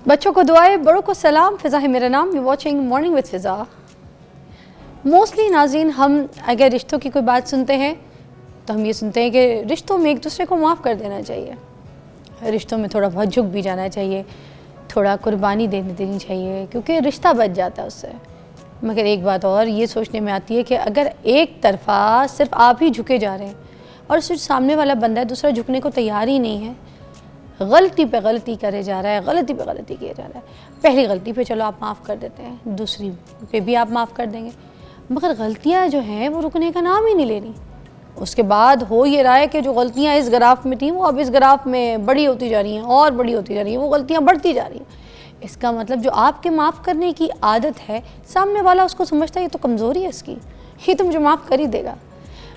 بچوں کو دعائیں، بڑوں کو سلام. فضا ہے میرا نام. یو واچنگ مارننگ وتھ فضا. موسٹلی ناظرین، ہم اگر رشتوں کی کوئی بات سنتے ہیں تو ہم یہ سنتے ہیں کہ رشتوں میں ایک دوسرے کو معاف کر دینا چاہیے، رشتوں میں تھوڑا بہت جھک بھی جانا چاہیے، تھوڑا قربانی دینی چاہیے، کیونکہ رشتہ بچ جاتا ہے اس سے. مگر ایک بات اور یہ سوچنے میں آتی ہے کہ اگر ایک طرفہ صرف آپ ہی جھکے جا رہے ہیں اور صرف سامنے والا بندہ ہے دوسرا جھکنے کو تیار ہی نہیں ہے، غلطی پہ غلطی کرے جا رہا ہے، غلطی پہ غلطی کیے جا رہا ہے. پہلی غلطی پہ چلو آپ معاف کر دیتے ہیں، دوسری پہ بھی آپ معاف کر دیں گے، مگر غلطیاں جو ہیں وہ رکنے کا نام ہی نہیں لے رہی. اس کے بعد ہو یہ رہا ہے کہ جو غلطیاں اس گراف میں تھیں وہ اب اس گراف میں بڑی ہوتی جا رہی ہیں اور بڑی ہوتی جا رہی ہیں، وہ غلطیاں بڑھتی جا رہی ہیں. اس کا مطلب جو آپ کے معاف کرنے کی عادت ہے، سامنے والا اس کو سمجھتا ہے یہ تو کمزوری ہے اس کی، یہ تو مجھے معاف کر ہی دے گا،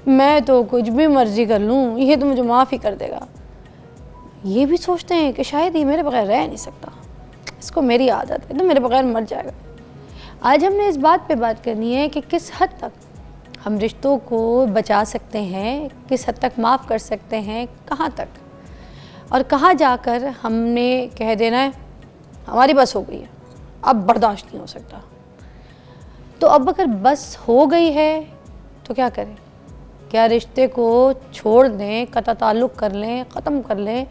میں تو کچھ بھی مرضی کر لوں یہ تو مجھے معاف ہی کر دے گا. یہ بھی سوچتے ہیں کہ شاید یہ میرے بغیر رہ نہیں سکتا، اس کو میری عادت ہے تو میرے بغیر مر جائے گا. آج ہم نے اس بات پہ بات کرنی ہے کہ کس حد تک ہم رشتوں کو بچا سکتے ہیں، کس حد تک معاف کر سکتے ہیں، کہاں تک، اور کہاں جا کر ہم نے کہہ دینا ہے ہماری بس ہو گئی ہے، اب برداشت نہیں ہو سکتا. تو اب اگر بس ہو گئی ہے تو کیا کریں؟ کیا رشتے کو چھوڑ دیں، قطع تعلق کر لیں، ختم کر لیں،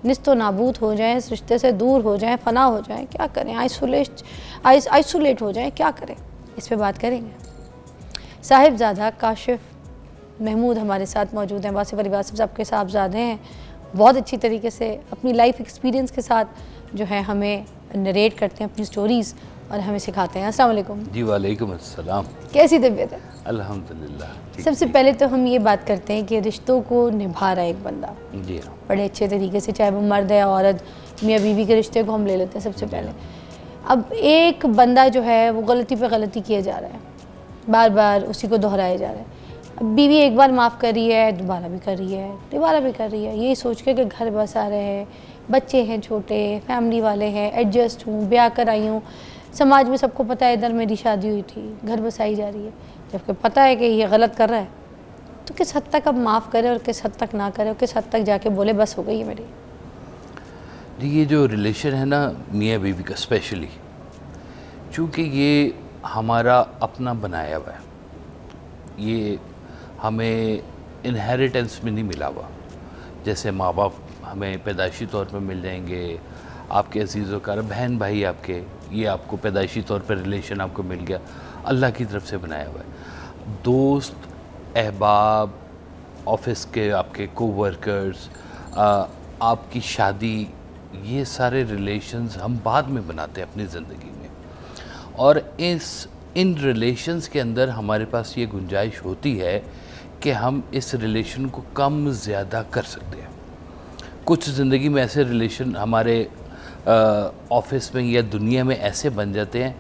نیست و نابود ہو جائیں، اس رشتے سے دور ہو جائیں، فنا ہو جائیں؟ کیا کریں؟ آئسولیٹ ہو جائیں؟ کیا کریں؟ اس پہ بات کریں گے. صاحبزادہ کاشف محمود ہمارے ساتھ موجود ہیں. واصف علی واصف صاحب کے صاحبزادے ہیں، بہت اچھی طریقے سے اپنی لائف ایکسپیرینس کے ساتھ جو ہے ہمیں نریٹ کرتے ہیں اپنی سٹوریز اور ہمیں سکھاتے ہیں. السلام علیکم. جی وعلیکم السلام. کیسی طبیعت ہے؟ الحمدللہ. سب سے پہلے تو ہم یہ بات کرتے ہیں کہ رشتوں کو نبھا رہا ہے ایک بندہ جی ہاں بڑے اچھے طریقے سے، چاہے وہ مرد ہے عورت، میاں بیوی کے رشتے کو ہم لے لیتے ہیں سب سے پہلے. اب ایک بندہ جو ہے وہ غلطی پہ غلطی کیے جا رہا ہے، بار بار اسی کو دہرائے جا رہا ہے. اب بیوی ایک بار معاف کر رہی ہے، دوبارہ بھی کر رہی ہے، دوبارہ بھی کر رہی ہے، یہی سوچ کے کہ گھر بس آ رہے ہیں، بچے ہیں چھوٹے، فیملی والے ہیں، ایڈجسٹ ہوں، بیاہ کر آئی ہوں، سماج میں سب کو پتہ ہے ادھر میری شادی ہوئی تھی، گھر بسائی جا رہی ہے، جبکہ پتہ ہے کہ یہ غلط کر رہا ہے. تو کس حد تک اب معاف کرے اور کس حد تک نہ کرے اور کس حد تک جا کے بولے بس ہو گئی ہے میری؟ جی یہ جو ریلیشن ہے نا میاں بیوی کا اسپیشلی، چونکہ یہ ہمارا اپنا بنایا ہوا ہے، یہ ہمیں انہیریٹنس میں نہیں ملا ہوا. جیسے ماں باپ ہمیں پیدائشی طور پہ مل جائیں گے، آپ کے عزیز و کار بہن بھائی آپ کے، یہ آپ کو پیدائشی طور پہ ریلیشن آپ کو مل گیا، اللہ کی طرف سے بنایا ہوا ہے. دوست، احباب، آفس کے آپ کے کو ورکرز، آپ کی شادی، یہ سارے ریلیشنز ہم بعد میں بناتے ہیں اپنی زندگی میں. اور ان ریلیشنز کے اندر ہمارے پاس یہ گنجائش ہوتی ہے کہ ہم اس ریلیشن کو کم زیادہ کر سکتے ہیں. کچھ زندگی میں ایسے ریلیشن ہمارے آفس میں یا دنیا میں ایسے بن جاتے ہیں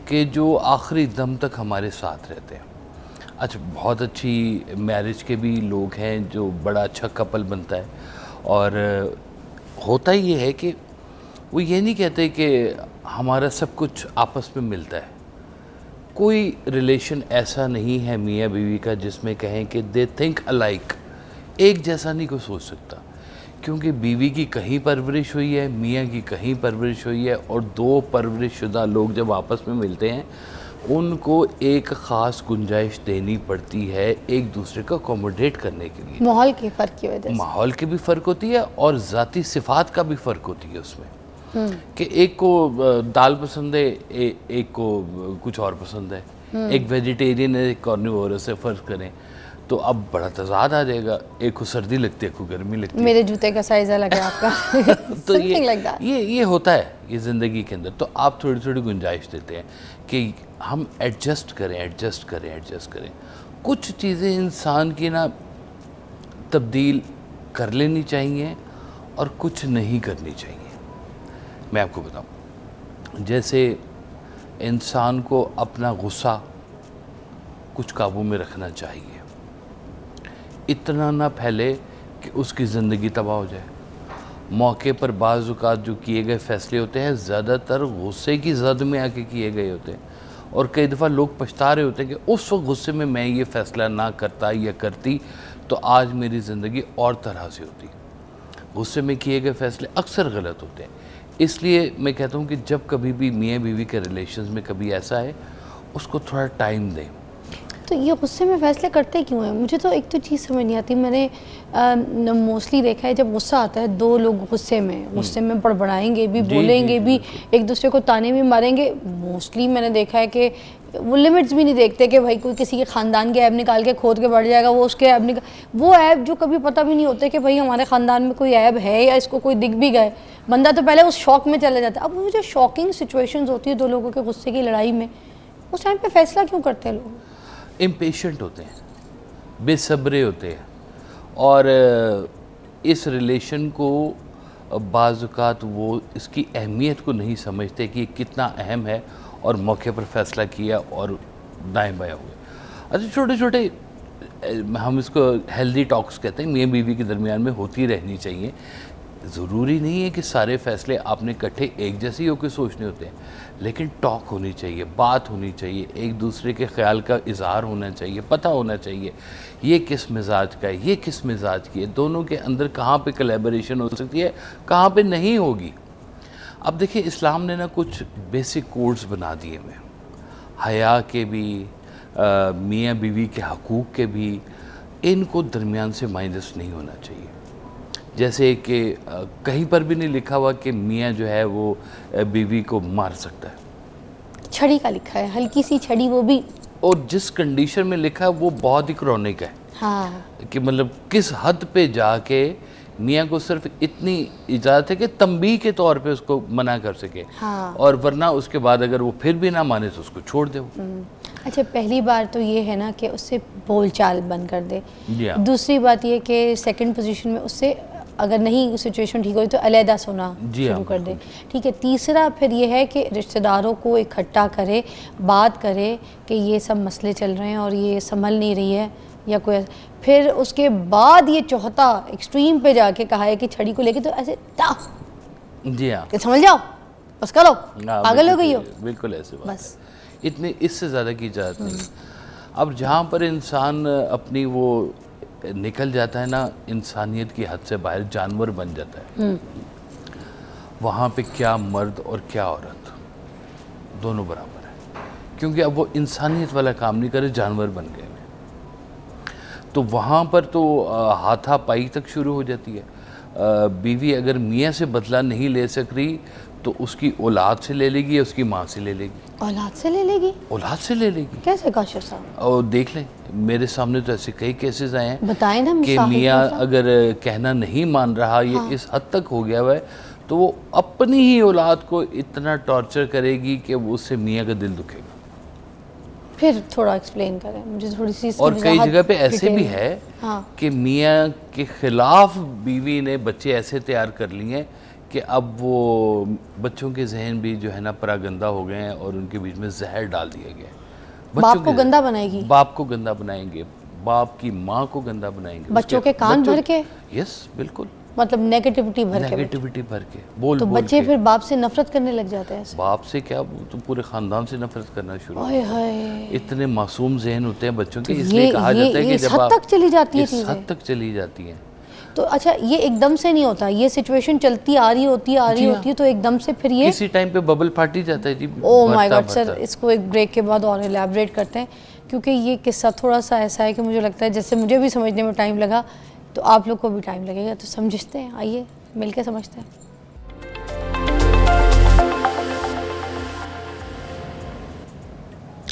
کہ جو آخری دم تک ہمارے ساتھ رہتے ہیں. اچھا، بہت اچھی میرج کے بھی لوگ ہیں جو بڑا اچھا کپل بنتا ہے، اور ہوتا یہ ہے کہ وہ یہ نہیں کہتے کہ ہمارا سب کچھ آپس میں ملتا ہے. کوئی ریلیشن ایسا نہیں ہے میاں بیوی کا جس میں کہیں کہ دے تھنک الائک، ایک جیسا نہیں کوئی سوچ سکتا، کیونکہ بیوی کی کہیں پرورش ہوئی ہے، میاں کی کہیں پرورش ہوئی ہے، اور دو پرورش شدہ لوگ جب آپس میں ملتے ہیں ان کو ایک خاص گنجائش دینی پڑتی ہے ایک دوسرے کو اکوموڈیٹ کرنے کے لیے. ماحول کے فرق کی وجہ سے ماحول کی بھی فرق ہوتی ہے اور ذاتی صفات کا بھی فرق ہوتی ہے اس میں، کہ ایک کو دال پسند ہے، ایک کو کچھ اور پسند ہے، ایک ویجیٹیرین ہے، ایک کارنیورس سے فرض کریں تو اب بڑا تضاد آ جائے گا. ایک کو سردی لگتی ہے، ایک کو گرمی لگتی ہے. میرے جوتے کا سائز الگ ہے آپ کا. تو یہ ہوتا ہے یہ زندگی کے اندر. تو آپ تھوڑی تھوڑی گنجائش دیتے ہیں کہ ہم ایڈجسٹ کریں. کچھ چیزیں انسان کی نا تبدیل کر لینی چاہیے اور کچھ نہیں کرنی چاہیے. میں آپ کو بتاؤں، جیسے انسان کو اپنا غصہ کچھ قابو میں رکھنا چاہیے، اتنا نہ پھیلے کہ اس کی زندگی تباہ ہو جائے. موقع پر بعض اوقات جو کیے گئے فیصلے ہوتے ہیں زیادہ تر غصے کی زد میں آ کے کیے گئے ہوتے ہیں، اور کئی دفعہ لوگ پچھتا رہے ہوتے ہیں کہ اس وقت غصے میں یہ فیصلہ نہ کرتا یا کرتی تو آج میری زندگی اور طرح سے ہوتی. غصے میں کیے گئے فیصلے اکثر غلط ہوتے ہیں. اس لیے میں کہتا ہوں کہ جب کبھی بھی میاں بیوی کے ریلیشنز میں کبھی ایسا ہے اس کو تھوڑا ٹائم دیں. تو یہ غصے میں فیصلے کرتے کیوں ہیں؟ مجھے تو ایک تو چیز سمجھ نہیں آتی. میں نے موسٹلی دیکھا ہے جب غصہ آتا ہے دو لوگ غصے میں بڑبڑائیں گے بھی, بولیں گے بھی, ایک دوسرے کو تانے بھی ماریں گے. موسٹلی میں نے دیکھا ہے کہ وہ لمٹس بھی نہیں دیکھتے کہ بھائی کوئی کسی کے خاندان کے عیب نکال کے کھود کے بڑھ جائے گا, وہ اس کے عیب وہ عیب جو کبھی پتہ بھی نہیں ہوتے کہ بھائی ہمارے خاندان میں کوئی عیب ہے یا اس کو کوئی دکھ بھی گئے, بندہ تو پہلے اس شوق میں چلا جاتا ہے. اب وہ جو شاکنگ سچویشنز ہوتی ہے دو لوگوں کے غصے کی لڑائی میں, اس ٹائم پہ فیصلہ کیوں کرتے ہیں لوگ؟ امپیشنٹ ہوتے ہیں, بے صبرے ہوتے ہیں, اور اس ریلیشن کو بعض اوقات وہ اس کی اہمیت کو نہیں سمجھتے کہ یہ کتنا اہم ہے, اور موقع پر فیصلہ کیا اور دائیں بائیں ہوئے. اچھا چھوٹے چھوٹے ہم اس کو ہیلدی ٹاکس کہتے ہیں, میاں بیوی کے درمیان میں ہوتی رہنی چاہیے. ضروری نہیں ہے کہ سارے فیصلے آپ نے کٹھے ایک جیسے ہو کے سوچنے ہوتے ہیں, لیکن ٹاک ہونی چاہیے, بات ہونی چاہیے, ایک دوسرے کے خیال کا اظہار ہونا چاہیے, پتہ ہونا چاہیے یہ کس مزاج کا ہے, یہ کس مزاج کی ہے, دونوں کے اندر کہاں پہ کولیبریشن ہو سکتی ہے, کہاں پہ نہیں ہوگی. اب دیکھیں اسلام نے نا کچھ بیسک کوڈز بنا دیے ہوئے, حیا کے بھی, میاں بیوی کے حقوق کے بھی, ان کو درمیان سے مائنس نہیں ہونا چاہیے. جیسے کہ کہیں پر بھی نہیں لکھا ہوا کہ میاں جو ہے وہ بیوی کو مار سکتا ہے. چھڑی کا لکھا ہے, ہلکی سی چھڑی, وہ بھی, اور جس کنڈیشن میں لکھا ہے وہ بہت ہی کرونک ہے. ہاں, کہ مطلب کس حد پہ جا کے میاں کو صرف اتنی اجازت ہے کہ تنبیہ کے طور پہ اس کو منع کر سکے, اور ورنہ اس کے بعد اگر وہ پھر بھی نہ مانے تو اس کو چھوڑ دے. اچھا پہلی بار تو یہ ہے نا کہ اس سے بول چال بند کر دے. جی ہاں. دوسری بات یہ کہ سیکنڈ پوزیشن میں اس سے اگر نہیں سچویشن ٹھیک ہوئی تو علیحدہ سونا شروع کر دے. ٹھیک ہے. تیسرا پھر یہ ہے کہ رشتہ داروں کو اکٹھا کرے, بات کرے کہ یہ سب مسئلے چل رہے ہیں اور یہ سنبھل نہیں رہی ہے یا کوئی, پھر اس کے بعد یہ چوتھا ایکسٹریم پہ جا کے کہا ہے کہ چھڑی کو لے کے تو ایسے جی ہاں, کہ سمجھ جاؤ بس کرو, پاگل ہو گئی ہو. بالکل ایسے بات بس اتنے, اس سے زیادہ کی اجازت نہیں. اب جہاں پر انسان اپنی وہ نکل جاتا ہے نا انسانیت کی حد سے باہر, جانور بن جاتا ہے, وہاں پہ کیا مرد اور کیا عورت دونوں برابر ہیں, کیونکہ اب وہ انسانیت والا کام نہیں کرے, جانور بن گئے ہیں. تو وہاں پر تو ہاتھا پائی تک شروع ہو جاتی ہے. بیوی اگر میاں سے بدلہ نہیں لے سک رہی تو اس کی اولاد سے لے لے گی یا اس کی ماں سے لے لے گی. اولاد سے لے لے گی؟ اولاد سے لے لے گی. کیسے کاشف صاحب؟ اور دیکھ لیں, میرے سامنے تو ایسے کئی کیسز آئے ہیں, بتائیں نا کہ میاں اگر کہنا نہیں مان رہا, یہ اس حد تک ہو گیا ہوا ہے, تو وہ اپنی ہی اولاد کو اتنا ٹارچر کرے گی کہ وہ اس سے میاں کا دل دکھے گا. پھر تھوڑا ایکسپلین کریں مجھے تھوڑی سی. اور کئی جگہ پہ ایسے بھی ہے کہ میاں کے خلاف بیوی نے بچے ایسے تیار کر لیے ہیں کہ اب وہ بچوں کے ذہن بھی جو ہے نا پراگندہ ہو گئے ہیں, اور ان کے بیچ میں زہر ڈال دیا گیا ہے. باپ کو گندہ بنائے گی, باپ کو گندہ بنائیں گے, باپ کی ماں کو گندہ بنائیں گے, بچوں کے کان بھر کے. یس بالکل, مطلب نیگیٹیوٹی بھر کے, نیگیٹیوٹی بھر کے بول تو بچے پھر باپ سے نفرت کرنے لگ جاتے ہیں. باپ سے کیا, وہ تو پورے خاندان سے نفرت کرنا شروع. ہائے ہائے, اتنے معصوم ذہن ہوتے ہیں بچوں کے, اس لیے کہا جاتا ہے کہ جب حد تک چلی جاتی ہے اس حد تک چلی جاتی ہیں. تو اچھا یہ ایک دم سے نہیں ہوتا, یہ سچویشن چلتی آ رہی ہوتی ہے تو ایک دم سے پھر یہ کسی ٹائم پہ ببل پھاٹی جاتا ہے. جی او مائی گاڈ سر, اس کو ایک بریک کے بعد اور الیبریٹ کرتے ہیں, کیونکہ یہ قصہ تھوڑا سا ایسا ہے کہ مجھے لگتا ہے جیسے مجھے بھی سمجھنے میں ٹائم لگا تو آپ لوگ کو بھی ٹائم لگے گا, تو سمجھتے ہیں, آئیے مل کے سمجھتے ہیں.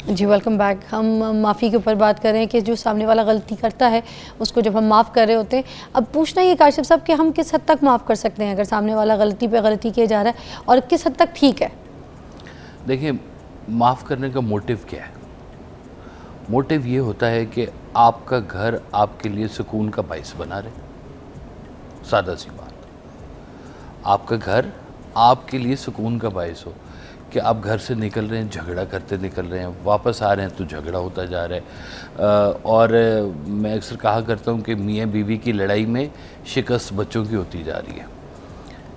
جی ویلکم بیک. ہم معافی کے اوپر بات کر رہے ہیں کہ جو سامنے والا غلطی کرتا ہے اس کو جب ہم معاف کر رہے ہوتے ہیں. اب پوچھنا یہ کاشف صاحب کہ ہم کس حد تک معاف کر سکتے ہیں اگر سامنے والا غلطی پہ غلطی کیا جا رہا ہے, اور کس حد تک ٹھیک ہے؟ دیکھیں معاف کرنے کا موٹیو کیا ہے. موٹیو یہ ہوتا ہے کہ آپ کا گھر آپ کے لیے سکون کا باعث بنا رہے, سادہ سی بات. آپ کا گھر آپ کے لیے سکون کا باعث ہو, کہ آپ گھر سے نکل رہے ہیں جھگڑا کرتے نکل رہے ہیں, واپس آ رہے ہیں تو جھگڑا ہوتا جا رہا ہے. اور میں اکثر کہا کرتا ہوں کہ میاں بیوی کی لڑائی میں شکست بچوں کی ہوتی جا رہی ہے,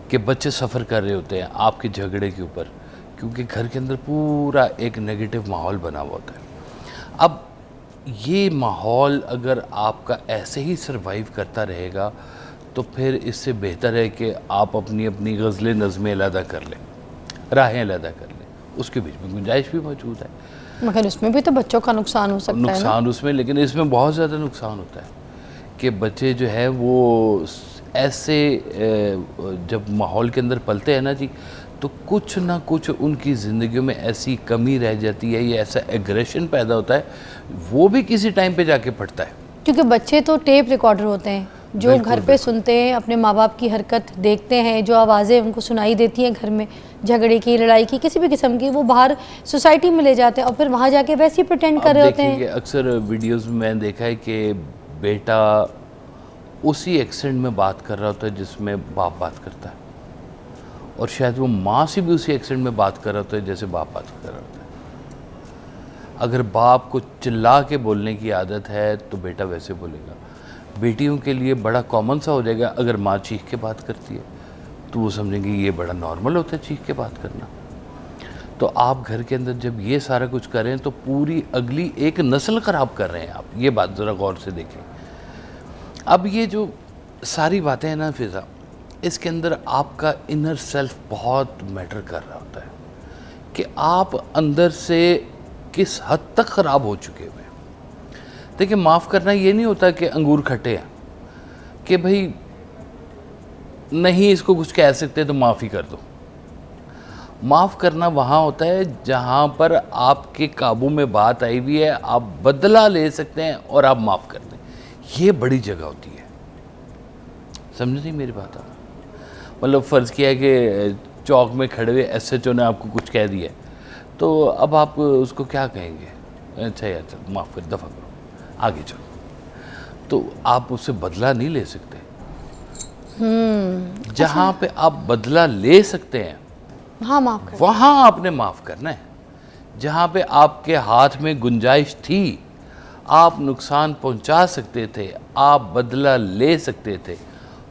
کہ بچے سفر کر رہے ہوتے ہیں آپ کے جھگڑے کے اوپر, کیونکہ گھر کے اندر پورا ایک نیگیٹو ماحول بنا ہوا ہوتا ہے. اب یہ ماحول اگر آپ کا ایسے ہی سروائیو کرتا رہے گا تو پھر اس سے بہتر ہے کہ آپ اپنی اپنی غزلیں نظمیں علیحدہ کر لیں، راہیں علیحدہ کر لیں، اس کے بیچ میں گنجائش بھی موجود ہے. مگر اس میں بھی تو بچوں کا نقصان ہو سکتا ہے نا. نقصان اس میں، لیکن اس میں بہت زیادہ نقصان ہوتا ہے کہ بچے جو ہے وہ ایسے جب ماحول کے اندر پلتے ہیں نا جی، تو کچھ نہ کچھ ان کی زندگیوں میں ایسی کمی رہ جاتی ہے یا ایسا ایگریشن پیدا ہوتا ہے، وہ بھی کسی ٹائم پہ جا کے پھٹتا ہے. کیونکہ بچے تو ٹیپ ریکارڈر ہوتے ہیں جو گھر پہ سنتے ہیں، اپنے ماں باپ کی حرکت دیکھتے ہیں، جو آوازیں ان کو سنائی دیتی ہیں گھر میں، جھگڑے کی، لڑائی کی، کسی بھی قسم کی، وہ باہر سوسائٹی میں لے جاتے ہیں اور پھر وہاں جا کے ویسے ہی پریٹینڈ کر رہے ہوتے ہیں. دیکھیں کہ اکثر ویڈیوز میں نے دیکھا ہے کہ بیٹا اسی ایکسنٹ میں بات کر رہا ہوتا ہے جس میں باپ بات کرتا ہے، اور شاید وہ ماں سے بھی اسی ایکسنٹ میں بات کر رہا ہوتا ہے جیسے باپ بات کر رہا ہوتا ہے. اگر باپ کو چلا کے بولنے کی عادت ہے تو بیٹا ویسے بولے گا. بیٹیوں کے لیے بڑا کامن سا ہو جائے گا، اگر ماں چیخ کے بات کرتی ہے تو وہ سمجھیں گے یہ بڑا نارمل ہوتا ہے چیخ کے بات کرنا. تو آپ گھر کے اندر جب یہ سارا کچھ کریں تو پوری اگلی ایک نسل خراب کر رہے ہیں آپ. یہ بات ذرا غور سے دیکھیں. اب یہ جو ساری باتیں ہیں نا فضا، اس کے اندر آپ کا انر سیلف بہت میٹر کر رہا ہوتا ہے کہ آپ اندر سے کس حد تک خراب ہو چکے ہوئے. دیکھیں، معاف کرنا یہ نہیں ہوتا کہ انگور کھٹے ہیں کہ بھئی نہیں اس کو کچھ کہہ سکتے تو معافی کر دو. معاف کرنا وہاں ہوتا ہے جہاں پر آپ کے قابو میں بات آئی ہوئی ہے، آپ بدلہ لے سکتے ہیں اور آپ معاف کر دیں. یہ بڑی جگہ ہوتی ہے. سمجھ نہیں میری بات؟ آپ مطلب فرض کیا ہے کہ چوک میں کھڑے ہوئے ایس ایچ او نے آپ کو کچھ کہہ دیا ہے، تو اب آپ اس کو کیا کہیں گے؟ اچھا یار چل معاف کر، دفع کرو، آگے چلو. تو آپ اس سے بدلہ نہیں لے سکتے. جہاں پہ آپ بدلہ لے سکتے ہیں وہاں آپ نے معاف کرنا ہے. جہاں پہ آپ کے ہاتھ میں گنجائش تھی، آپ نقصان پہنچا سکتے تھے، آپ بدلہ لے سکتے تھے،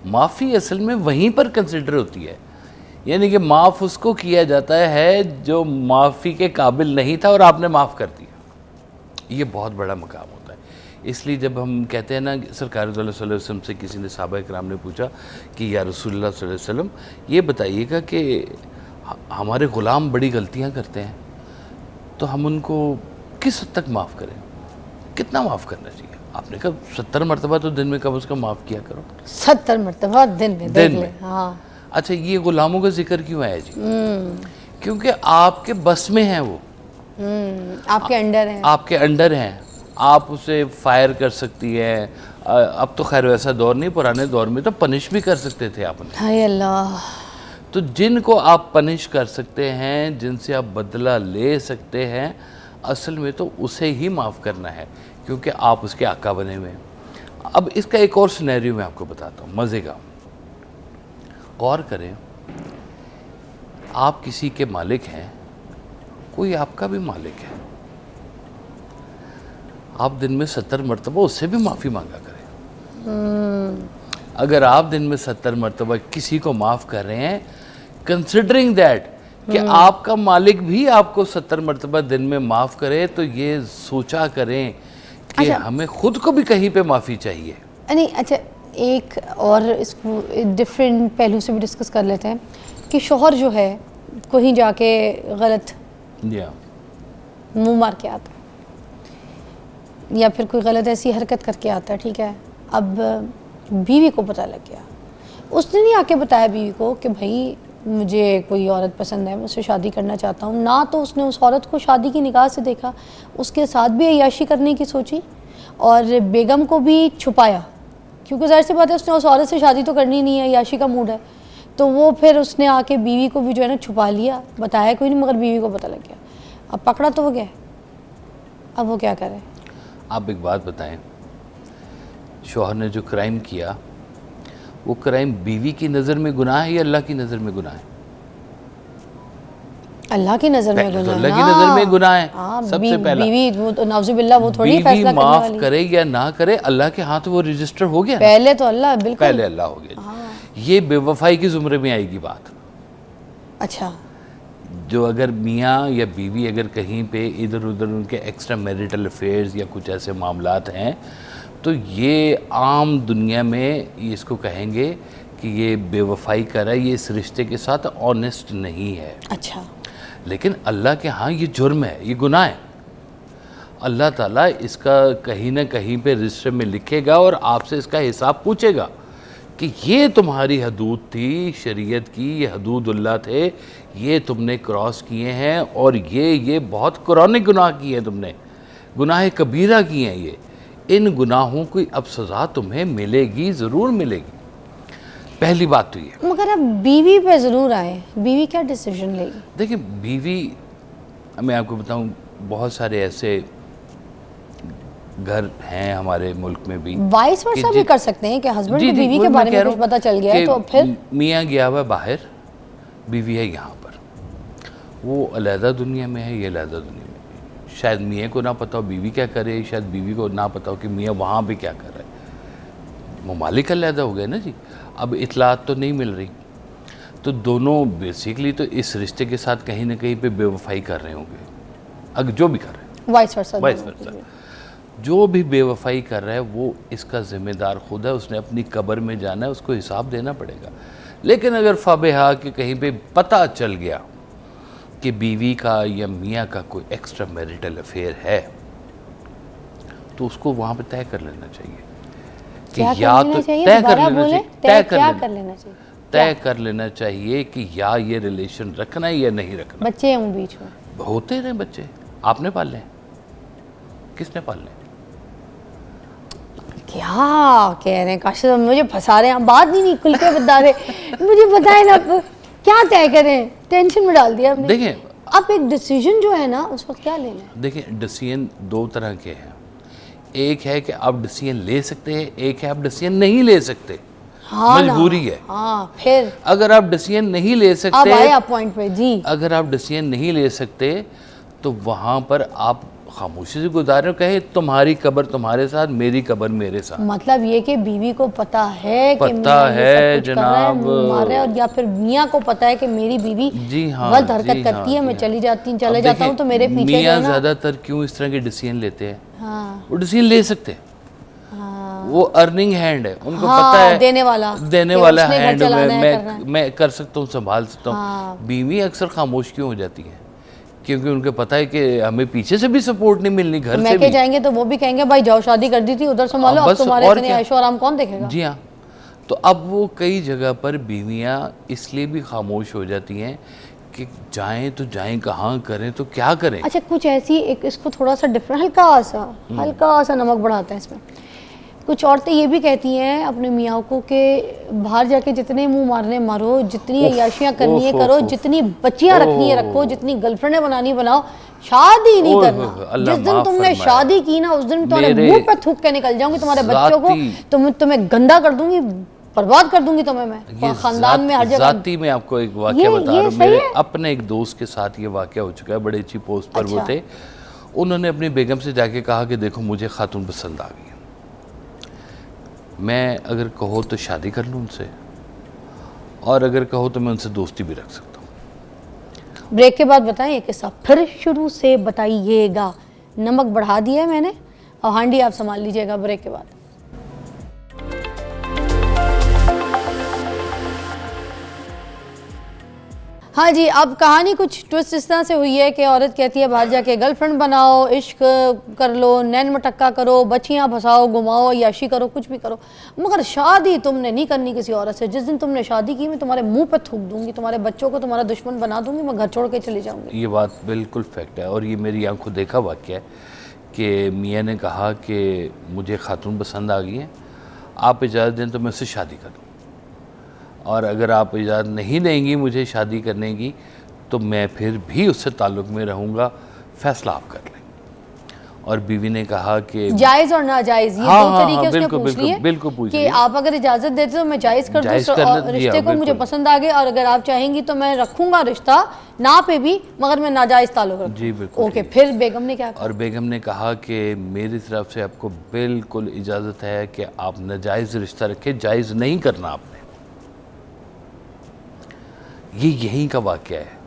معافی اصل میں وہیں پر کنسیڈر ہوتی ہے. یعنی کہ معاف اس کو کیا جاتا ہے جو معافی کے قابل نہیں تھا اور آپ نے معاف کر دیا. یہ بہت بڑا مقام ہوتا ہے. اس لیے جب ہم کہتے ہیں نا، سرکار صلی اللہ علیہ وسلم سے کسی نے صحابہ کرام نے پوچھا کہ یا رسول اللہ صلی اللہ علیہ وسلم یہ بتائیے گا کہ ہمارے غلام بڑی غلطیاں کرتے ہیں تو ہم ان کو کس حد تک معاف کریں، کتنا معاف کرنا چاہیے؟ آپ نے کہا 70 مرتبہ تو دن میں کم از کم معاف کیا کرو. 70 مرتبہ دن میں دیکھ لیں. ہاں اچھا، یہ غلاموں کا ذکر کیوں آیا جی؟ کیونکہ آپ کے بس میں ہیں، وہ آپ کے انڈر ہیں، آپ کے انڈر ہیں. آپ اسے فائر کر سکتی ہیں. اب تو خیر ویسا دور نہیں، پرانے دور میں تو پنش بھی کر سکتے تھے آپ نے. ہائے اللہ. تو جن کو آپ پنش کر سکتے ہیں، جن سے آپ بدلہ لے سکتے ہیں، اصل میں تو اسے ہی معاف کرنا ہے کیونکہ آپ اس کے آقا بنے ہوئے ہیں. اب اس کا ایک اور سینیریو میں آپ کو بتاتا ہوں مزے کا. غور کریں، آپ کسی کے مالک ہیں، کوئی آپ کا بھی مالک ہے، آپ دن میں 70 مرتبہ اس سے بھی معافی مانگا کریں. اگر آپ دن میں 70 مرتبہ کسی کو معاف کر رہے ہیں، کنسیڈرنگ دیٹ کہ آپ کا مالک بھی آپ کو 70 مرتبہ دن میں معاف کرے، تو یہ سوچا کریں کہ ہمیں خود کو بھی کہیں پہ معافی چاہیے. نہیں اچھا، ایک اور اس کو ڈفرینٹ پہلو سے بھی ڈسکس کر لیتے ہیں کہ شوہر جو ہے کہیں جا کے غلط منہ مار کے آتا ہے یا پھر کوئی غلط ایسی حرکت کر کے آتا ہے، ٹھیک ہے. اب بیوی کو پتہ لگ گیا، اس نے نہیں آ کے بتایا بیوی کو کہ بھائی مجھے کوئی عورت پسند ہے، میں اس سے شادی کرنا چاہتا ہوں. نہ تو اس نے اس عورت کو شادی کی نگاہ سے دیکھا، اس کے ساتھ بھی عیاشی کرنے کی سوچی اور بیگم کو بھی چھپایا، کیونکہ ظاہر سی بات ہے اس نے اس عورت سے شادی تو کرنی نہیں ہے، عیاشی کا موڈ ہے. تو وہ پھر اس نے آ کے بیوی کو بھی جو ہے نا چھپا لیا، بتایا کوئی نہیں، مگر بیوی کو پتہ لگ گیا. اب پکڑا تو وہ گیا، اب وہ کیا کرے؟ آپ ایک بات بتائیں، شوہر نے جو کرائم کیا، وہ کرائم بیوی کی نظر میں گناہ ہے یا اللہ کی نظر میں گناہ ہے؟ اللہ کی نظر میں گناہ ہے. اللہ کی نظر میں گناہ ہے سب سے پہلا. بیوی نعوذ باللہ وہ تھوڑی فیصلہ کرنے والی. بیوی معاف کرے یا نہ کرے، اللہ کے ہاتھ وہ رجسٹر ہو گیا. پہلے تو اللہ، بالکل پہلے اللہ ہو گیا. یہ بے وفائی کی زمرے میں آئے گی بات. اچھا، جو اگر میاں یا بیوی اگر کہیں پہ ادھر ادھر ان کے ایکسٹرا میریٹل افیئرز یا کچھ ایسے معاملات ہیں تو یہ عام دنیا میں اس کو کہیں گے کہ یہ بے وفائی کر رہا ہے, یہ اس رشتے کے ساتھ آنیسٹ نہیں ہے. اچھا. لیکن اللہ کے ہاں یہ جرم ہے, یہ گناہ ہے. اللہ تعالیٰ اس کا کہیں نہ کہیں پہ رجسٹر میں لکھے گا اور آپ سے اس کا حساب پوچھے گا کہ یہ تمہاری حدود تھی شریعت کی, یہ حدود اللہ تھے, یہ تم نے کراس کیے ہیں, اور یہ بہت کرونک گناہ کیے ہیں, تم نے گناہ کبیرہ کیے ہیں. یہ ان گناہوں کی اب سزا تمہیں ملے گی, ضرور ملے گی. پہلی بات تو یہ. مگر اب بیوی پہ ضرور آئے, بیوی کیا ڈیسیجن لے گی؟ دیکھیں بیوی, میں آپ کو بتاؤں بہت سارے ایسے گھر ہیں ہمارے ملک میں بھی, وائس ورسا بھی کر سکتے ہیں کہ ہسبینڈ کو بیوی کے بارے میں کچھ پتہ چل گیا ہے تو پھر میاں گیا ہوا باہر, بیوی ہے یہاں پر, وہ علیحدہ دنیا میں ہے, یہ علیحدہ دنیا میں. شاید میاں کو نہ پتہ ہو بیوی کیا کرے, شاید بیوی کو نہ پتہ ہو کہ میاں وہاں بھی کیا کر رہا ہے. ممالک علیحدہ ہو گئے نا جی, اب اطلاعات تو نہیں مل رہی. تو دونوں بیسیکلی تو اس رشتے کے ساتھ کہیں نہ کہیں پہ بے وفائی کر رہے ہوں گے, اگر جو بھی کر رہے ہیں. وائس ورسا جو بھی بے وفائی کر رہا ہے وہ اس کا ذمہ دار خود ہے, اس نے اپنی قبر میں جانا ہے, اس کو حساب دینا پڑے گا. لیکن اگر فابہا کہ کہیں پہ پتہ چل گیا کہ بیوی کا یا میاں کا کوئی ایکسٹرا میریٹل افیئر ہے, تو اس کو وہاں پہ طے کر لینا چاہیے کہ یا تو طے کر لینا چاہیے کہ یا یہ ریلیشن رکھنا ہے یا نہیں رکھنا. بچے ہیں بیچ میں, ہوتے رہے بچے, آپ نے پال لیں, کس نے پال لیں؟ کیا کہہ رہے ہیں کاشف صاحب, مجھے پھنسا رہے ہیں, بات ہی نہیں کھل کے بتا رہے. مجھے بتائیں نا کیا طے کریں, ٹینشن میں ڈال دیا آپ نے. دیکھیں اب ایک ڈیسیجن جو ہے نا اس وقت کیا لینا ہے؟ دیکھیں ڈیسیجن دو طرح کے ہیں. ایک ہے کہ آپ ڈیسیجن لے سکتے ہیں, ایک ہے آپ ڈیسیجن نہیں لے سکتے, مجبوری ہے. ہاں پھر اگر آپ ڈیسیجن نہیں لے سکتے, اب آئے آپ پوائنٹ پہ جی, اگر آپ ڈیسیجن نہیں لے سکتے تو وہاں پر آپ خاموشی سے گزاریں, کہیں تمہاری قبر تمہارے ساتھ, میری قبر میرے ساتھ. مطلب یہ کہ بیوی کو پتہ ہے کہ پتہ ہے جناب, اور یا پھر میاں کو پتہ ہے کہ میری بیوی جی ہاں غلط حرکت کرتی ہے, میں چلی جاتا ہوں تو میرے پیچھے میاں زیادہ تر کیوں اس طرح کے ڈیسیجن لیتے ہیں؟ وہ ڈیسیجن لے سکتے ہیں, وہ ارننگ ہینڈ ہے, ان کو پتہ ہے دینے والا ہینڈ میں کر سکتا ہوں, سنبھال سکتا ہوں. بیوی اکثر خاموش کیوں ہو جاتی ہے؟ کیونکہ ان کو پتہ ہے کہ ہمیں پیچھے سے بھی سپورٹ نہیں ملنی, گھر سے بھی. میں جائیں گے تو وہ بھی کہیں گے بھائی جاؤ شادی کر دی تھی, ادھر سنبھالو, اب تمہارے اتنے عیش و آرام کون دیکھے گا؟ جی ہاں. تو اب وہ کئی جگہ پر بیویاں اس لیے بھی خاموش ہو جاتی ہیں کہ جائیں تو جائیں کہاں, کریں تو کیا کریں. اچھا کچھ ایسی ایک اس کو تھوڑا سا ڈفرنٹ, ہلکا سا نمک بڑھاتا ہے اس میں. کچھ عورتیں یہ بھی کہتی ہیں اپنے میاں کو کہ باہر جا کے جتنے منہ مارنے مارو, جتنی عیاشیاں کرنی ہے کرو, جتنی بچیاں رکھنی ہے رکھو, جتنی گرل فرینڈیں بنانی بناؤ, شادی نہیں کرنا. جس دن تم نے شادی کی نا اس دن تمہارے منہ پہ تھوک کے نکل جاؤں گی, تمہارے بچوں کو تمہیں گندا کر دوں گی, برباد کر دوں گی تمہیں میں, خاندان میں ہر جگہ. ذاتی میں آپ کو ایک واقعہ بتا رہا ہوں, میرے اپنے ایک دوست کے ساتھ یہ واقعہ ہو چکا ہے, بڑے اچھی پوسٹ پر وہ تھے. انہوں نے اپنی بیگم سے جا کے کہا کہ دیکھو مجھے خاتون پسند آ گئی, میں اگر کہو تو شادی کر لوں ان سے, اور اگر کہو تو میں ان سے دوستی بھی رکھ سکتا ہوں. بریک کے بعد بتائیں یہ قصہ, پھر شروع سے بتائیے گا. نمک بڑھا دیا ہے میں نے, اور ہانڈی آپ سنبھال لیجئے گا بریک کے بعد. ہاں جی, اب کہانی کچھ ٹوسٹ اس طرح سے ہوئی ہے کہ عورت کہتی ہے باہر جا کے گرل فرینڈ بناؤ, عشق کر لو, نین مٹکا کرو, بچیاں بھساؤ, گھماؤ, عیاشی کرو, کچھ بھی کرو, مگر شادی تم نے نہیں کرنی کسی عورت سے. جس دن تم نے شادی کی میں تمہارے منہ پہ تھوک دوں گی, تمہارے بچوں کو تمہارا دشمن بنا دوں گی, میں گھر چھوڑ کے چلی جاؤں گی. یہ بات بالکل فیکٹ ہے, اور یہ میری آنکھوں دیکھا واقعہ ہے کہ میاں نے کہا کہ مجھے خاتون پسند آ گئی ہیں, آپ اجازت دیں تو میں اس سے شادی کر دوں, اور اگر آپ اجازت نہیں دیں گی مجھے شادی کرنے کی تو میں پھر بھی اس سے تعلق میں رہوں گا, فیصلہ آپ کر لیں. اور بیوی نے کہا کہ جائز اور ناجائز یہ دو طریقے اس نے پوچھ لیے کہ آپ اگر اجازت دیتے تو میں جائز کر دوں رشتے کو, مجھے پسند آ گئے, اور اگر آپ چاہیں گی تو میں رکھوں گا رشتہ نہ پہ بھی, مگر میں ناجائز تعلق رکھوں. جی بالکل. اوکے, پھر بیگم نے کیا کہا؟ اور بیگم نے کہا کہ میری طرف سے آپ کو بالکل اجازت ہے کہ آپ ناجائز رشتہ رکھیں, جائز نہیں کرنا آپ نے. یہ یہیں کا واقعہ ہے.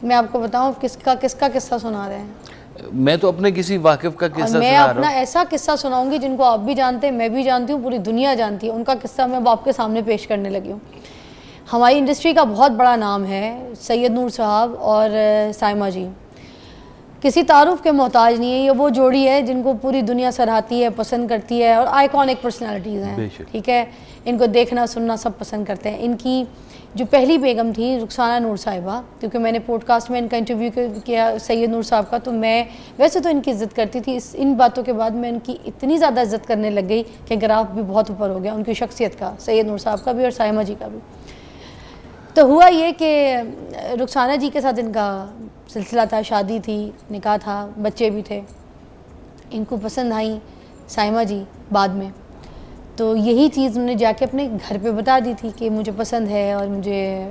میں آپ کو بتاؤں کس کا قصہ سنا رہے ہیں. میں تو اپنے کسی واقف کا قصہ اور سنا میں رہا اپنا ہوں. ایسا قصہ سناؤں گی جن کو آپ بھی جانتے ہیں, میں بھی جانتی ہوں, پوری دنیا جانتی ہے, ان کا قصہ میں آپ کے سامنے پیش کرنے لگی ہوں. ہماری انڈسٹری کا بہت بڑا نام ہے سید نور صاحب اور سائمہ جی, کسی تعارف کے محتاج نہیں ہے. یہ وہ جوڑی ہے جن کو پوری دنیا سراہتی ہے, پسند کرتی ہے, اور آئیکونک پرسنالٹیز ہیں, ٹھیک ہے, ان کو دیکھنا سننا سب پسند کرتے ہیں. ان کی جو پہلی بیگم تھی رخسانہ نور صاحبہ, کیونکہ میں نے پوڈ کاسٹ میں ان کا انٹرویو کیا سید نور صاحب کا, تو میں ویسے تو ان کی عزت کرتی تھی, ان باتوں کے بعد میں ان کی اتنی زیادہ عزت کرنے لگ گئی کہ گراف بھی بہت اوپر ہو گیا ان کی شخصیت کا, سید نور صاحب کا بھی اور سائمہ جی کا بھی. تو ہوا یہ کہ رخسانہ جی کے ساتھ ان کا سلسلہ تھا, شادی تھی, نکاح تھا, بچے بھی تھے. ان کو پسند آئیں سائمہ جی بعد میں, تو یہی چیز انہوں نے جا کے اپنے گھر پہ بتا دی تھی کہ مجھے پسند ہے اور مجھے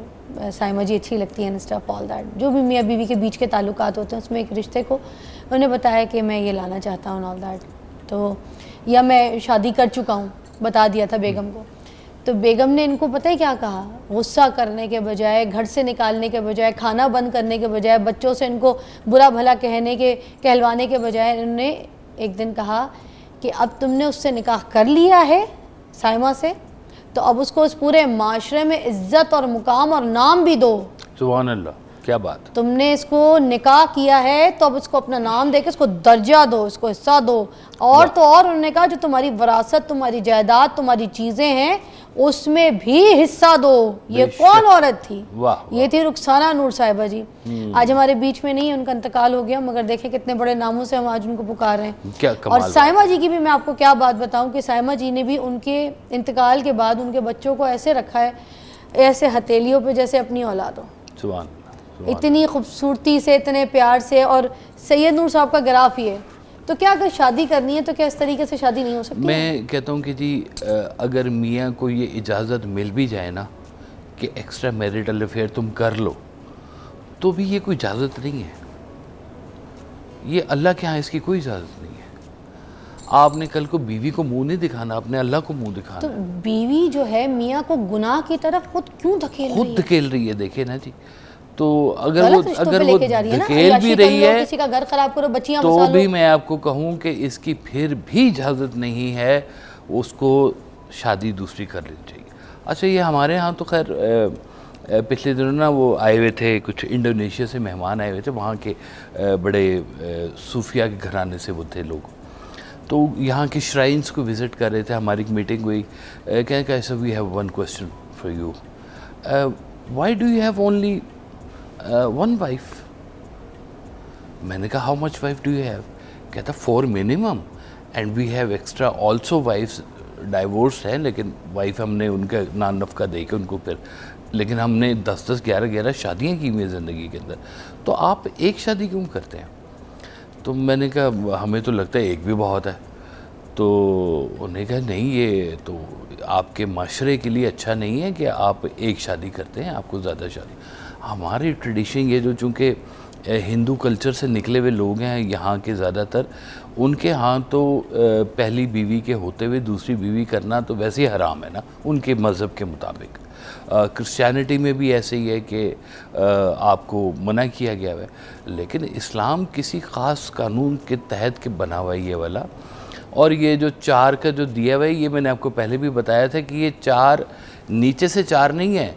سائمہ جی اچھی لگتی ہیں, اسٹف آل دیٹ, جو بھی میاں بیوی کے بیچ کے تعلقات ہوتے ہیں اس میں ایک رشتے کو انہوں نے بتایا کہ میں یہ لانا چاہتا ہوں آل دیٹ. تو یا میں شادی کر چکا ہوں, بتا دیا تھا بیگم کو. تو بیگم نے ان کو پتہ ہے کیا کہا, غصہ کرنے کے بجائے, گھر سے نکالنے کے بجائے, کھانا بند کرنے کے بجائے, بچوں سے ان کو برا بھلا کہلوانے کے بجائے, انہوں نے ایک دن کہا کہ اب تم نے اس سے نکاح کر لیا ہے سائمہ سے, تو اب اس کو اس پورے معاشرے میں عزت اور مقام اور نام بھی دو. سبحان اللہ, کیا بات. تم نے اس کو نکاح کیا ہے تو اب اس کو اپنا نام دے کے اس کو درجہ دو, اس کو حصہ دو. اور تو اور انہوں نے کہا جو تمہاری وراثت, تمہاری جائیداد, تمہاری چیزیں ہیں اس میں بھی حصہ دو. یہ کون عورت تھی؟ یہ تھی رخسانہ نور صاحبہ جی. آج ہمارے بیچ میں نہیں, ان کا انتقال ہو گیا, مگر دیکھیں کتنے بڑے ناموں سے ہم آج ان کو پکار رہے ہیں. اور سائمہ جی کی بھی میں آپ کو کیا بات بتاؤں کہ سائمہ جی نے بھی ان کے انتقال کے بعد ان کے بچوں کو ایسے رکھا ہے, ایسے ہتھیلیوں پہ جیسے اپنی اولاد ہو. سبحان, اتنی خوبصورتی سے, اتنے پیار سے. اور سید نور صاحب کا گراف ہی ہے. تو کیا اگر شادی کرنی ہے تو کیا اس طریقے سے شادی نہیں ہو سکتی؟ میں کہتا ہوں کہ جی اگر میاں کو یہ اجازت مل بھی جائے نا کہ ایکسٹرا میریٹل افیئر تم کر لو, تو بھی یہ کوئی اجازت نہیں ہے. یہ اللہ کے ہاں اس کی کوئی اجازت نہیں ہے. آپ نے کل کو بیوی کو منہ نہیں دکھانا, آپ نے اللہ کو منہ دکھانا. تو بیوی جو ہے میاں کو گناہ کی طرف خود کیوں دھکیل رہی ہے, دیکھیں نا جی. تو اگر وہ دھکیل بھی رہی ہے کسی کا گھر خراب کرو, بچیاں تو بھی میں آپ کو کہوں کہ اس کی پھر بھی اجازت نہیں ہے, اس کو شادی دوسری کر لینی چاہیے. اچھا, یہ ہمارے ہاں تو خیر پچھلے دنوں نا وہ آئے ہوئے تھے, کچھ انڈونیشیا سے مہمان آئے ہوئے تھے, وہاں کے بڑے صوفیہ کے گھرانے سے وہ تھے لوگ, تو یہاں کی شرائنس کو وزٹ کر رہے تھے. ہماری ایک میٹنگ ہوئی, کہنے کا ایسا, we have one question for you, why do you have only one wife? میں نے کہا how much wife do you have? کہتا 4 minimum, and we have extra also wives divorced ہیں, لیکن وائف ہم نے ان کا نان نفقہ دے کے ان کو پھر, لیکن ہم نے 10 11 شادیاں کی ہوئی ہیں زندگی کے اندر, تو آپ ایک شادی کیوں کرتے ہیں؟ تو میں نے کہا ہمیں تو لگتا ہے ایک بھی بہت ہے. تو انہوں نے کہا نہیں, یہ تو آپ کے معاشرے کے لیے اچھا نہیں ہے کہ آپ ایک شادی کرتے ہیں, آپ کو زیادہ شادی. ہماری ٹریڈیشن یہ جو چونکہ ہندو کلچر سے نکلے ہوئے لوگ ہیں یہاں کے زیادہ تر, ان کے ہاں تو پہلی بیوی کے ہوتے ہوئے دوسری بیوی کرنا تو ویسے ہی حرام ہے نا ان کے مذہب کے مطابق. کرسچینٹی میں بھی ایسے ہی ہے کہ آپ کو منع کیا گیا ہے, لیکن اسلام کسی خاص قانون کے تحت کے بنا ہوا ہے یہ والا. اور یہ جو 4 کا جو دیا ہوا ہے, یہ میں نے آپ کو پہلے بھی بتایا تھا کہ یہ 4 نیچے سے 4 نہیں ہے,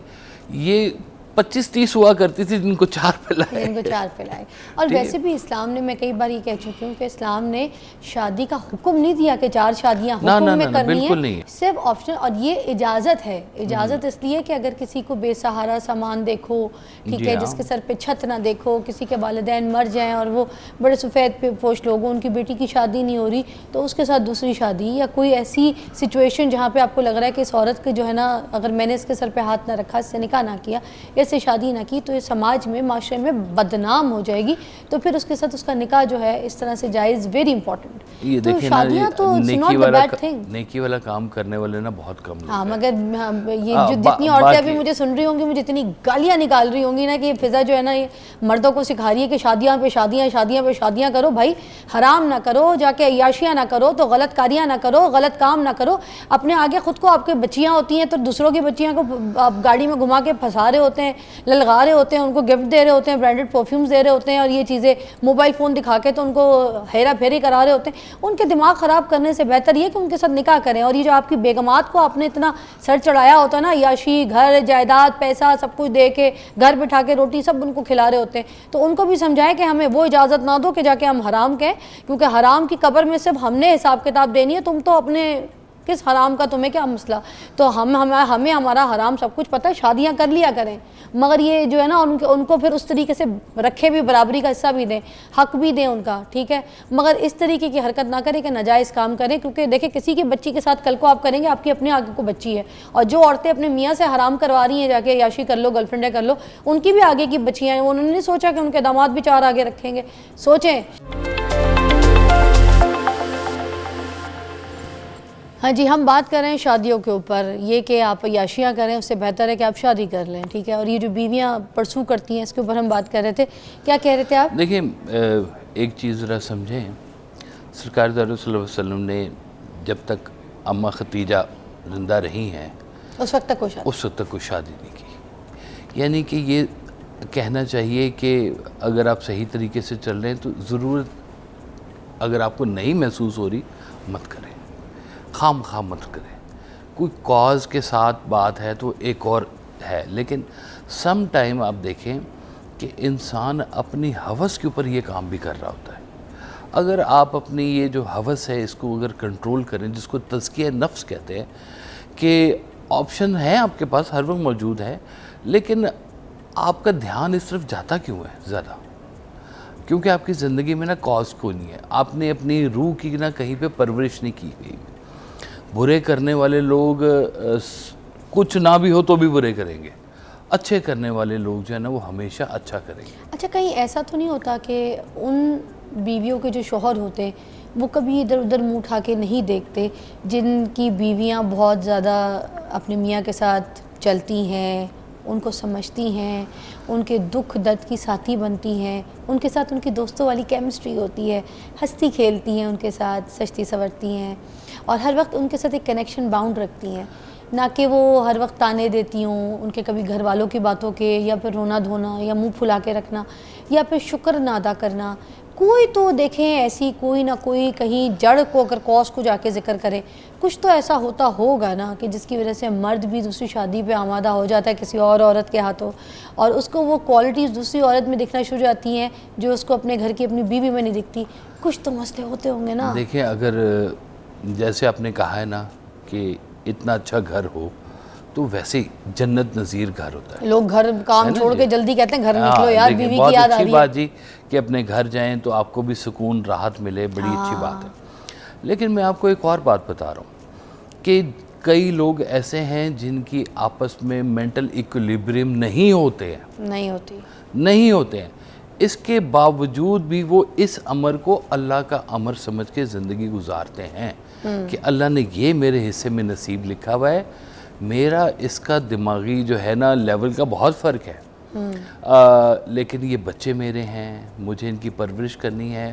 یہ 25-30 ہوا کرتی تھی جن کو 4 پلائے. اور ویسے بھی اسلام نے, میں کئی بار یہ کہہ چکی ہوں کہ اسلام نے شادی کا حکم نہیں دیا کہ 4 شادیاں حکم میں کرنی ہیں, صرف آپشنل. اور یہ اجازت ہے, اجازت اس لیے کہ اگر کسی کو بے سہارا سامان دیکھو, ٹھیک ہے, جس کے سر پہ چھت نہ دیکھو, کسی کے والدین مر جائیں اور وہ بڑے سفید پوش لوگ, ان کی بیٹی کی شادی نہیں ہو رہی, تو اس کے ساتھ دوسری شادی, یا کوئی ایسی سچویشن جہاں پہ آپ کو لگ رہا ہے کہ اس عورت کے جو ہے نا, اگر میں نے اس کے سر پہ ہاتھ نہ رکھا, اس سے نکاح نہ کیا, سے شادی نہ کی, تو یہ سماج میں, معاشرے میں بدنام ہو جائے گی, تو پھر اس کے ساتھ اس کا نکاح جو ہے اس طرح سے جائز, ویری امپورٹنٹ. یہ دیکھیں نا, نیکی والا کام کرنے والے نا بہت کم لوگ ہیں. ہاں, مگر یہ جو جتنی عورتیں ابھی مجھے سن رہی ہوں گی, مجھے اتنی گالیاں نکال رہی ہوں گی نا کہ یہ فضا جو ہے نا یہ مردوں کو سکھا رہی ہے کہ شادیاں پہ شادیاں, شادیاں پہ شادیاں کرو. بھائی حرام نہ کرو, جا کے عیاشیاں نہ کرو, تو غلط کاریاں نہ کرو, غلط کام نہ کرو. اپنے آگے خود کو, آپ کے بچیاں ہوتی ہیں تو دوسروں کی بچیاں کو آپ گاڑی میں گھما کے پھنسا رہے ہوتے ہیں, للغا رہے ہوتے ہیں, ان کو گفٹ دے رہے ہوتے ہیں, برانڈڈ پرفیومز دے رہے ہوتے ہیں, اور یہ چیزیں موبائل فون دکھا کے تو ان کو ہیرا پھیری کرا رہے ہوتے ہیں. ان کے دماغ خراب کرنے سے بہتر یہ کہ ان کے ساتھ نکاح کریں. اور یہ جو آپ کی بیگمات کو آپ نے اتنا سر چڑھایا ہوتا ہے نا, عیاشی, گھر, جائیداد, پیسہ سب کچھ دے کے, گھر بٹھا کے روٹی سب ان کو کھلا رہے ہوتے ہیں, تو ان کو بھی سمجھائیں کہ ہمیں وہ اجازت نہ دو کہ جا کے ہم حرام کہیں, کیونکہ حرام کی قبر میں صرف ہم نے حساب کتاب دینی ہے, تم تو اپنے کس حرام کا تمہیں کیا مسئلہ. تو ہمیں ہمارا حرام سب کچھ پتہ ہے, شادیاں کر لیا کریں, مگر یہ جو ہے نا ان کو پھر اس طریقے سے رکھے بھی, برابری کا حصہ بھی دیں, حق بھی دیں ان کا, ٹھیک ہے, مگر اس طریقے کی حرکت نہ کریں کہ ناجائز کام کریں, کیونکہ دیکھیں کسی کی بچی کے ساتھ کل کو آپ کریں گے, آپ کی اپنے آگے کو بچی ہے, اور جو عورتیں اپنے میاں سے حرام کروا رہی ہیں جا کے عیاشی کر لو, گرل فرینڈیں کر لو, ان کی بھی آگے کی بچیاں ہیں, انہوں نے نہیں سوچا کہ ان کے داماد بھی 4 آگے رکھیں گے. سوچیں. ہاں جی, ہم بات کر رہے ہیں شادیوں کے اوپر, یہ کہ آپ عیاشیاں کریں اس سے بہتر ہے کہ آپ شادی کر لیں, ٹھیک ہے, اور یہ جو بیویاں پرسو کرتی ہیں اس کے اوپر ہم بات کر رہے تھے. کیا کہہ رہے تھے آپ؟ دیکھیں ایک چیز ذرا سمجھیں, سرکار صلی اللہ علیہ وسلم نے جب تک اماں ختیجہ زندہ رہی ہیں اس وقت تک کوئی شادی نہیں کی. یعنی کہ یہ کہنا چاہیے کہ اگر آپ صحیح طریقے سے چل رہے ہیں تو ضرورت اگر آپ کو نہیں محسوس ہو رہی مت کریں, خام مت کریں. کوئی کاز کے ساتھ بات ہے تو ایک اور ہے, لیکن سم ٹائم آپ دیکھیں کہ انسان اپنی ہوس کے اوپر یہ کام بھی کر رہا ہوتا ہے. اگر آپ اپنی یہ جو ہوس ہے اس کو اگر کنٹرول کریں, جس کو تزکیہ نفس کہتے ہیں, کہ آپشن ہے آپ کے پاس ہر وقت موجود ہے, لیکن آپ کا دھیان اس طرف جاتا کیوں ہے زیادہ؟ کیونکہ آپ کی زندگی میں نا کاز کوئی نہیں ہے, آپ نے اپنی روح کی نا کہیں پہ پرورش نہیں کی گئی. برے کرنے والے لوگ کچھ نہ بھی ہو تو بھی برے کریں گے, اچھے کرنے والے لوگ جو ہے نا وہ ہمیشہ اچھا کریں گے. اچھا, کہیں ایسا تو نہیں ہوتا کہ ان بیویوں کے جو شوہر ہوتے ہیں وہ کبھی ادھر ادھر منہ اٹھا کے نہیں دیکھتے, جن کی بیویاں بہت زیادہ اپنے میاں کے ساتھ چلتی ہیں, ان کو سمجھتی ہیں, ان کے دکھ درد کی ساتھی بنتی ہیں, ان کے ساتھ ان کی دوستوں والی کیمسٹری ہوتی ہے, ہنستی کھیلتی ہیں ان کے ساتھ, سجتی سنورتی ہیں, اور ہر وقت ان کے ساتھ ایک کنیکشن باؤنڈ رکھتی ہیں, نہ کہ وہ ہر وقت تانے دیتی ہوں ان کے کبھی گھر والوں کی باتوں کے, یا پھر رونا دھونا, یا منہ پھلا کے رکھنا, یا پھر شکر نہ ادا کرنا. کوئی تو دیکھیں ایسی کوئی نہ کوئی کہیں جڑ کو اگر کاز کو جا کے ذکر کرے, کچھ تو ایسا ہوتا ہوگا نا کہ جس کی وجہ سے مرد بھی دوسری شادی پہ آمادہ ہو جاتا ہے کسی اور عورت کے ہاتھوں, اور اس کو وہ کوالٹیز دوسری عورت میں دکھنا شروع جاتی ہیں جو اس کو اپنے گھر کی اپنی بیوی میں نہیں دکھتی. کچھ تو مسئلے ہوتے ہوں گے نا. دیکھیں اگر جیسے آپ نے کہا ہے نا کہ اتنا اچھا گھر ہو تو ویسے جنت نظیر گھر ہوتا ہے. لوگ گھر کام چھوڑ کے جلدی کہتے ہیں گھر نکلو یار, بیوی بہت کی یاد آ اچھی رہی ہے. بات جی کہ اپنے گھر جائیں تو آپ کو بھی سکون راحت ملے, بڑی اچھی بات ہے. لیکن میں آپ کو ایک اور بات بتا رہا ہوں کہ کئی لوگ ایسے ہیں جن کی آپس میں مینٹل ایکولیبریم نہیں ہوتے ہیں, نہیں ہوتے ہیں, اس کے باوجود بھی وہ اس امر کو اللہ کا امر سمجھ کے زندگی گزارتے ہیں کہ اللہ نے یہ میرے حصے میں نصیب لکھا ہوا ہے, میرا اس کا دماغی جو ہے نا لیول کا بہت فرق ہے, لیکن یہ بچے میرے ہیں, مجھے ان کی پرورش کرنی ہے.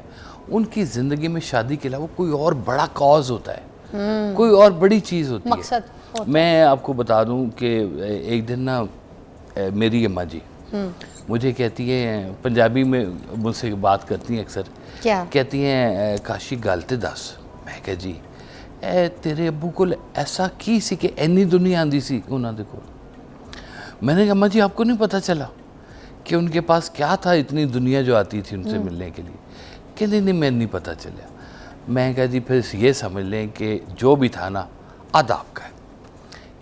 ان کی زندگی میں شادی کے علاوہ کوئی اور بڑا کاز ہوتا ہے, کوئی اور بڑی چیز ہوتی ہے, مقصد. میں آپ کو بتا دوں کہ ایک دن نا میری اماں جی مجھے کہتی ہیں, پنجابی میں مجھ سے بات کرتی ہیں اکثر, کہتی ہیں کاشی گالتے دس. میں کہا جی اے تیرے ابو کو ایسا کی سی کہ اینی دنیا آندی سی انہاں دے کول. میں نے کہا اماں جی آپ کو نہیں پتہ چلا کہ ان کے پاس کیا تھا اتنی دنیا جو آتی تھی ان سے ملنے کے لیے؟ کہ نہیں میں نہیں پتہ چلا. میں کہا جی پھر یہ سمجھ لیں کہ جو بھی تھا نا آدھا آپ کا ہے,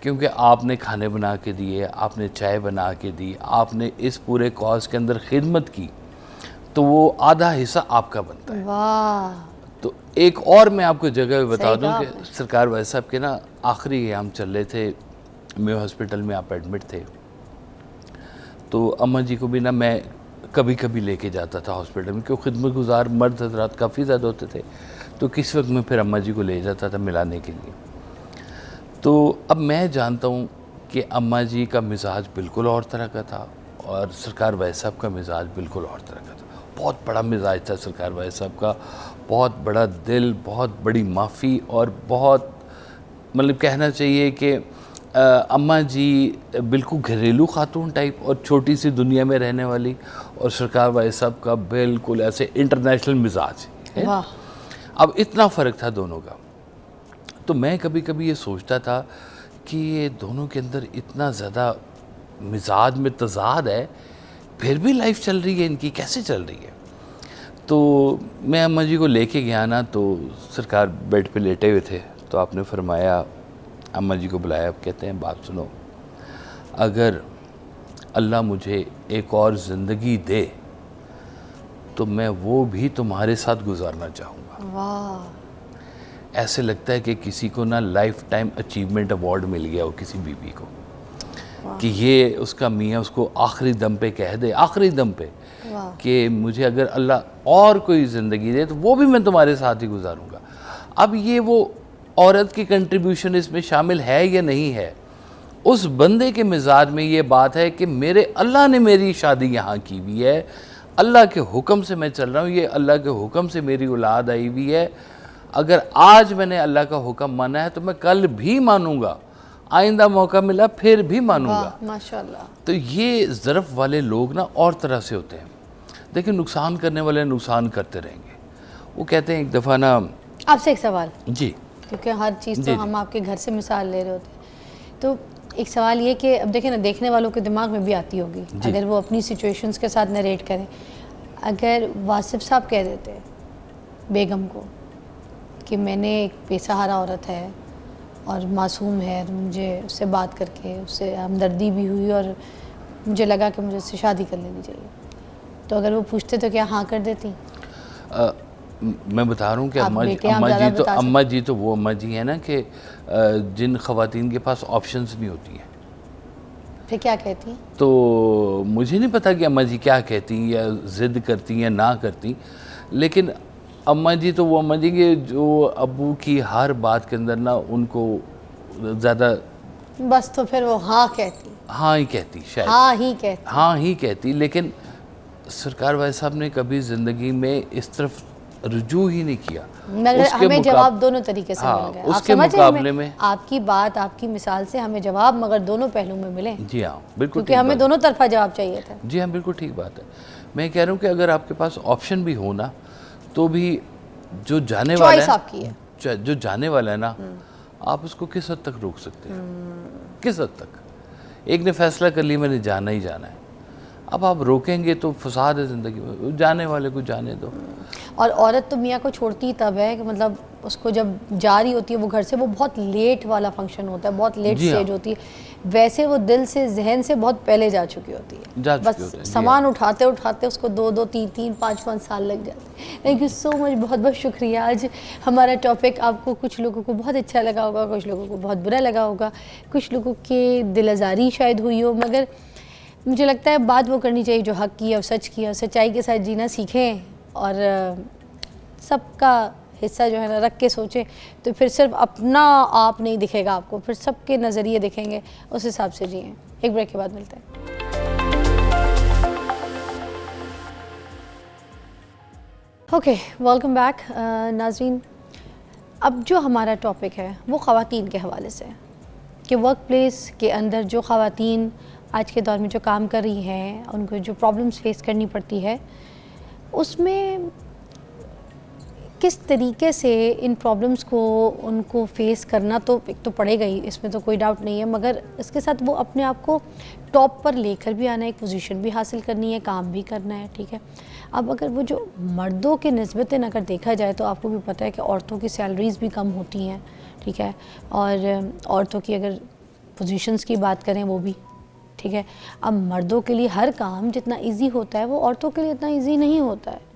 کیونکہ آپ نے کھانے بنا کے دیے, آپ نے چائے بنا کے دی, آپ نے اس پورے کاز کے اندر خدمت کی, تو وہ آدھا حصہ آپ کا بنتا ہے. واہ. تو ایک اور میں آپ کو جگہ بتا دوں کہ سرکار وائس صاحب کے نا آخری ایام چل رہے تھے, میو ہاسپٹل میں آپ ایڈمٹ تھے, تو اماں جی کو بھی نا میں کبھی کبھی لے کے جاتا تھا ہاسپٹل میں, کیوں خدمت گزار مرد حضرات کافی زیادہ ہوتے تھے, تو کس وقت میں پھر اماں جی کو لے جاتا تھا ملانے کے لیے. تو اب میں جانتا ہوں کہ اماں جی کا مزاج بالکل اور طرح کا تھا, اور سرکار وائس صاحب کا مزاج بالکل اور طرح کا تھا. بہت بڑا مزاج تھا سرکار وائس صاحب کا, بہت بڑا دل, بہت بڑی معافی, اور بہت مطلب کہنا چاہیے کہ اماں جی بالکل گھریلو خاتون ٹائپ اور چھوٹی سی دنیا میں رہنے والی, اور سرکار بھائی صاحب کا بالکل ایسے انٹرنیشنل مزاج ہے. واہ. اب اتنا فرق تھا دونوں کا. تو میں کبھی کبھی یہ سوچتا تھا کہ یہ دونوں کے اندر اتنا زیادہ مزاج میں تضاد ہے, پھر بھی لائف چل رہی ہے ان کی, کیسے چل رہی ہے؟ تو میں اماں جی کو لے کے گیا نا, تو سرکار بیڈ پہ لیٹے ہوئے تھے, تو آپ نے فرمایا, اماں جی کو بلایا, کہتے ہیں بات سنو, اگر اللہ مجھے ایک اور زندگی دے تو میں وہ بھی تمہارے ساتھ گزارنا چاہوں گا. واہ. ایسے لگتا ہے کہ کسی کو نا لائف ٹائم اچیومنٹ ایوارڈ مل گیا ہو کسی بیوی کو, کہ یہ اس کا میاں اس کو آخری دم پہ کہہ دے, آخری دم پہ, کہ مجھے اگر اللہ اور کوئی زندگی دے تو وہ بھی میں تمہارے ساتھ ہی گزاروں گا. اب یہ وہ عورت کی کنٹریبیوشن اس میں شامل ہے یا نہیں ہے؟ اس بندے کے مزاج میں یہ بات ہے کہ میرے اللہ نے میری شادی یہاں کی ہوئی ہے, اللہ کے حکم سے میں چل رہا ہوں, یہ اللہ کے حکم سے میری اولاد آئی ہوئی ہے. اگر آج میں نے اللہ کا حکم مانا ہے تو میں کل بھی مانوں گا, آئندہ موقع ملا پھر بھی مانوں گا. ماشاءاللہ. تو یہ ظرف والے لوگ نا اور طرح سے ہوتے ہیں. دیکھیں نقصان کرنے والے نقصان کرتے رہیں گے. وہ کہتے ہیں ایک دفعہ نا, آپ سے ایک سوال, جی, کیونکہ ہر چیز تو ہم آپ کے گھر سے مثال لے رہے ہوتے ہیں, تو ایک سوال یہ کہ اب دیکھیں نا, دیکھنے والوں کے دماغ میں بھی آتی ہوگی اگر وہ اپنی سچویشنز کے ساتھ نریٹ کریں. اگر واصف صاحب کہہ دیتے بیگم کو کہ میں نے ایک بے سہارا عورت ہے اور معصوم ہے, مجھے اس سے بات کر کے اس سے ہمدردی بھی ہوئی اور مجھے لگا کہ مجھے اس سے شادی کر لینی چاہیے, تو اگر وہ پوچھتے تو کیا ہاں کر دیتی؟ میں بتا رہا ہوں کہ اماں جی تو وہ اماں جی ہیں نا کہ جن خواتین کے پاس آپشنز نہیں ہوتی ہیں. پھر کیا کہتی ہیں؟ تو مجھے نہیں پتا کہ اماں جی کیا کہتی ہیں, یا ضد کرتی ہیں یا نہ کرتی, لیکن اماں جی تو وہ اماں جی کہ جو ابو کی ہر بات کے اندر نا ان کو زیادہ, بس تو پھر وہ ہاں کہتی, ہاں ہی کہتی, شاید ہاں ہی کہتی. لیکن سرکار بھائی صاحب نے کبھی زندگی میں اس طرف رجوع ہی نہیں کیا. مگر ہمیں جواب دونوں طریقے سے مل گیا. اس کے مقابلے میں آپ کی بات, آپ کی مثال سے ہمیں جواب مگر دونوں پہلو میں ملے. جی ہاں بالکل, کیونکہ ہمیں دونوں طرفہ جواب چاہیے تھا. جی ہاں بالکل ٹھیک بات ہے. میں کہہ رہا ہوں کہ اگر آپ کے پاس آپشن بھی ہو نا, تو بھی جو جانے والا ہے, جو جانے والا ہے نا, آپ اس کو کس حد تک روک سکتے ہیں؟ کس حد تک؟ ایک نے فیصلہ کر لیا میں نے جانا ہی جانا ہے, اب آپ روکیں گے تو فساد ہے زندگی میں, جانے والے کو جانے دو. اور عورت تو میاں کو چھوڑتی تب ہے کہ مطلب اس کو جب جا رہی ہوتی ہے وہ گھر سے, وہ بہت لیٹ والا فنکشن ہوتا ہے, بہت لیٹ سٹیج ہوتی ہے. ویسے وہ دل سے ذہن سے بہت پہلے جا چکی ہوتی ہے, بس سامان اٹھاتے اٹھاتے اس کو 2 3 5 سال لگ جاتے ہیں. تھینک یو سو مچ, بہت بہت شکریہ. آج ہمارا ٹاپک آپ کو کچھ لوگوں کو بہت اچھا لگا ہوگا, کچھ لوگوں کو بہت برا لگا ہوگا, کچھ لوگوں کے دل آزاری شاید ہوئی ہو, مگر مجھے لگتا ہے بات وہ کرنی چاہیے جو حق کی اور سچ کی, اور سچائی کے ساتھ جینا سیکھیں, اور سب کا حصہ جو ہے نا رکھ کے سوچیں, تو پھر صرف اپنا آپ نہیں دکھے گا آپ کو, پھر سب کے نظریے دکھیں گے, اس حساب سے جئیں. ایک بریک کے بعد ملتے ہیں. اوکے, ویلکم بیک ناظرین. اب جو ہمارا ٹاپک ہے وہ خواتین کے حوالے سے, کہ ورک پلیس کے اندر جو خواتین آج کے دور میں جو کام کر رہی ہیں, ان کو جو پرابلمس فیس کرنی پڑتی ہے, اس میں کس طریقے سے ان پرابلمس کو ان کو فیس کرنا تو ایک تو پڑے گا ہی, اس میں تو کوئی ڈاؤٹ نہیں ہے, مگر اس کے ساتھ وہ اپنے آپ کو ٹاپ پر لے کر بھی آنا ہے, ایک پوزیشن بھی حاصل کرنی ہے, کام بھی کرنا ہے, ٹھیک ہے. اب اگر وہ جو مردوں کے نسبتاً اگر دیکھا جائے تو آپ کو بھی پتہ ہے کہ عورتوں کی سیلریز بھی کم ہوتی ہیں, ٹھیک ہے, اور عورتوں کی اگر پوزیشنز کی بات کریں وہ بھی, ٹھیک ہے. اب مردوں کے لیے ہر کام جتنا ایزی ہوتا ہے وہ عورتوں کے لیے اتنا ایزی نہیں ہوتا ہے.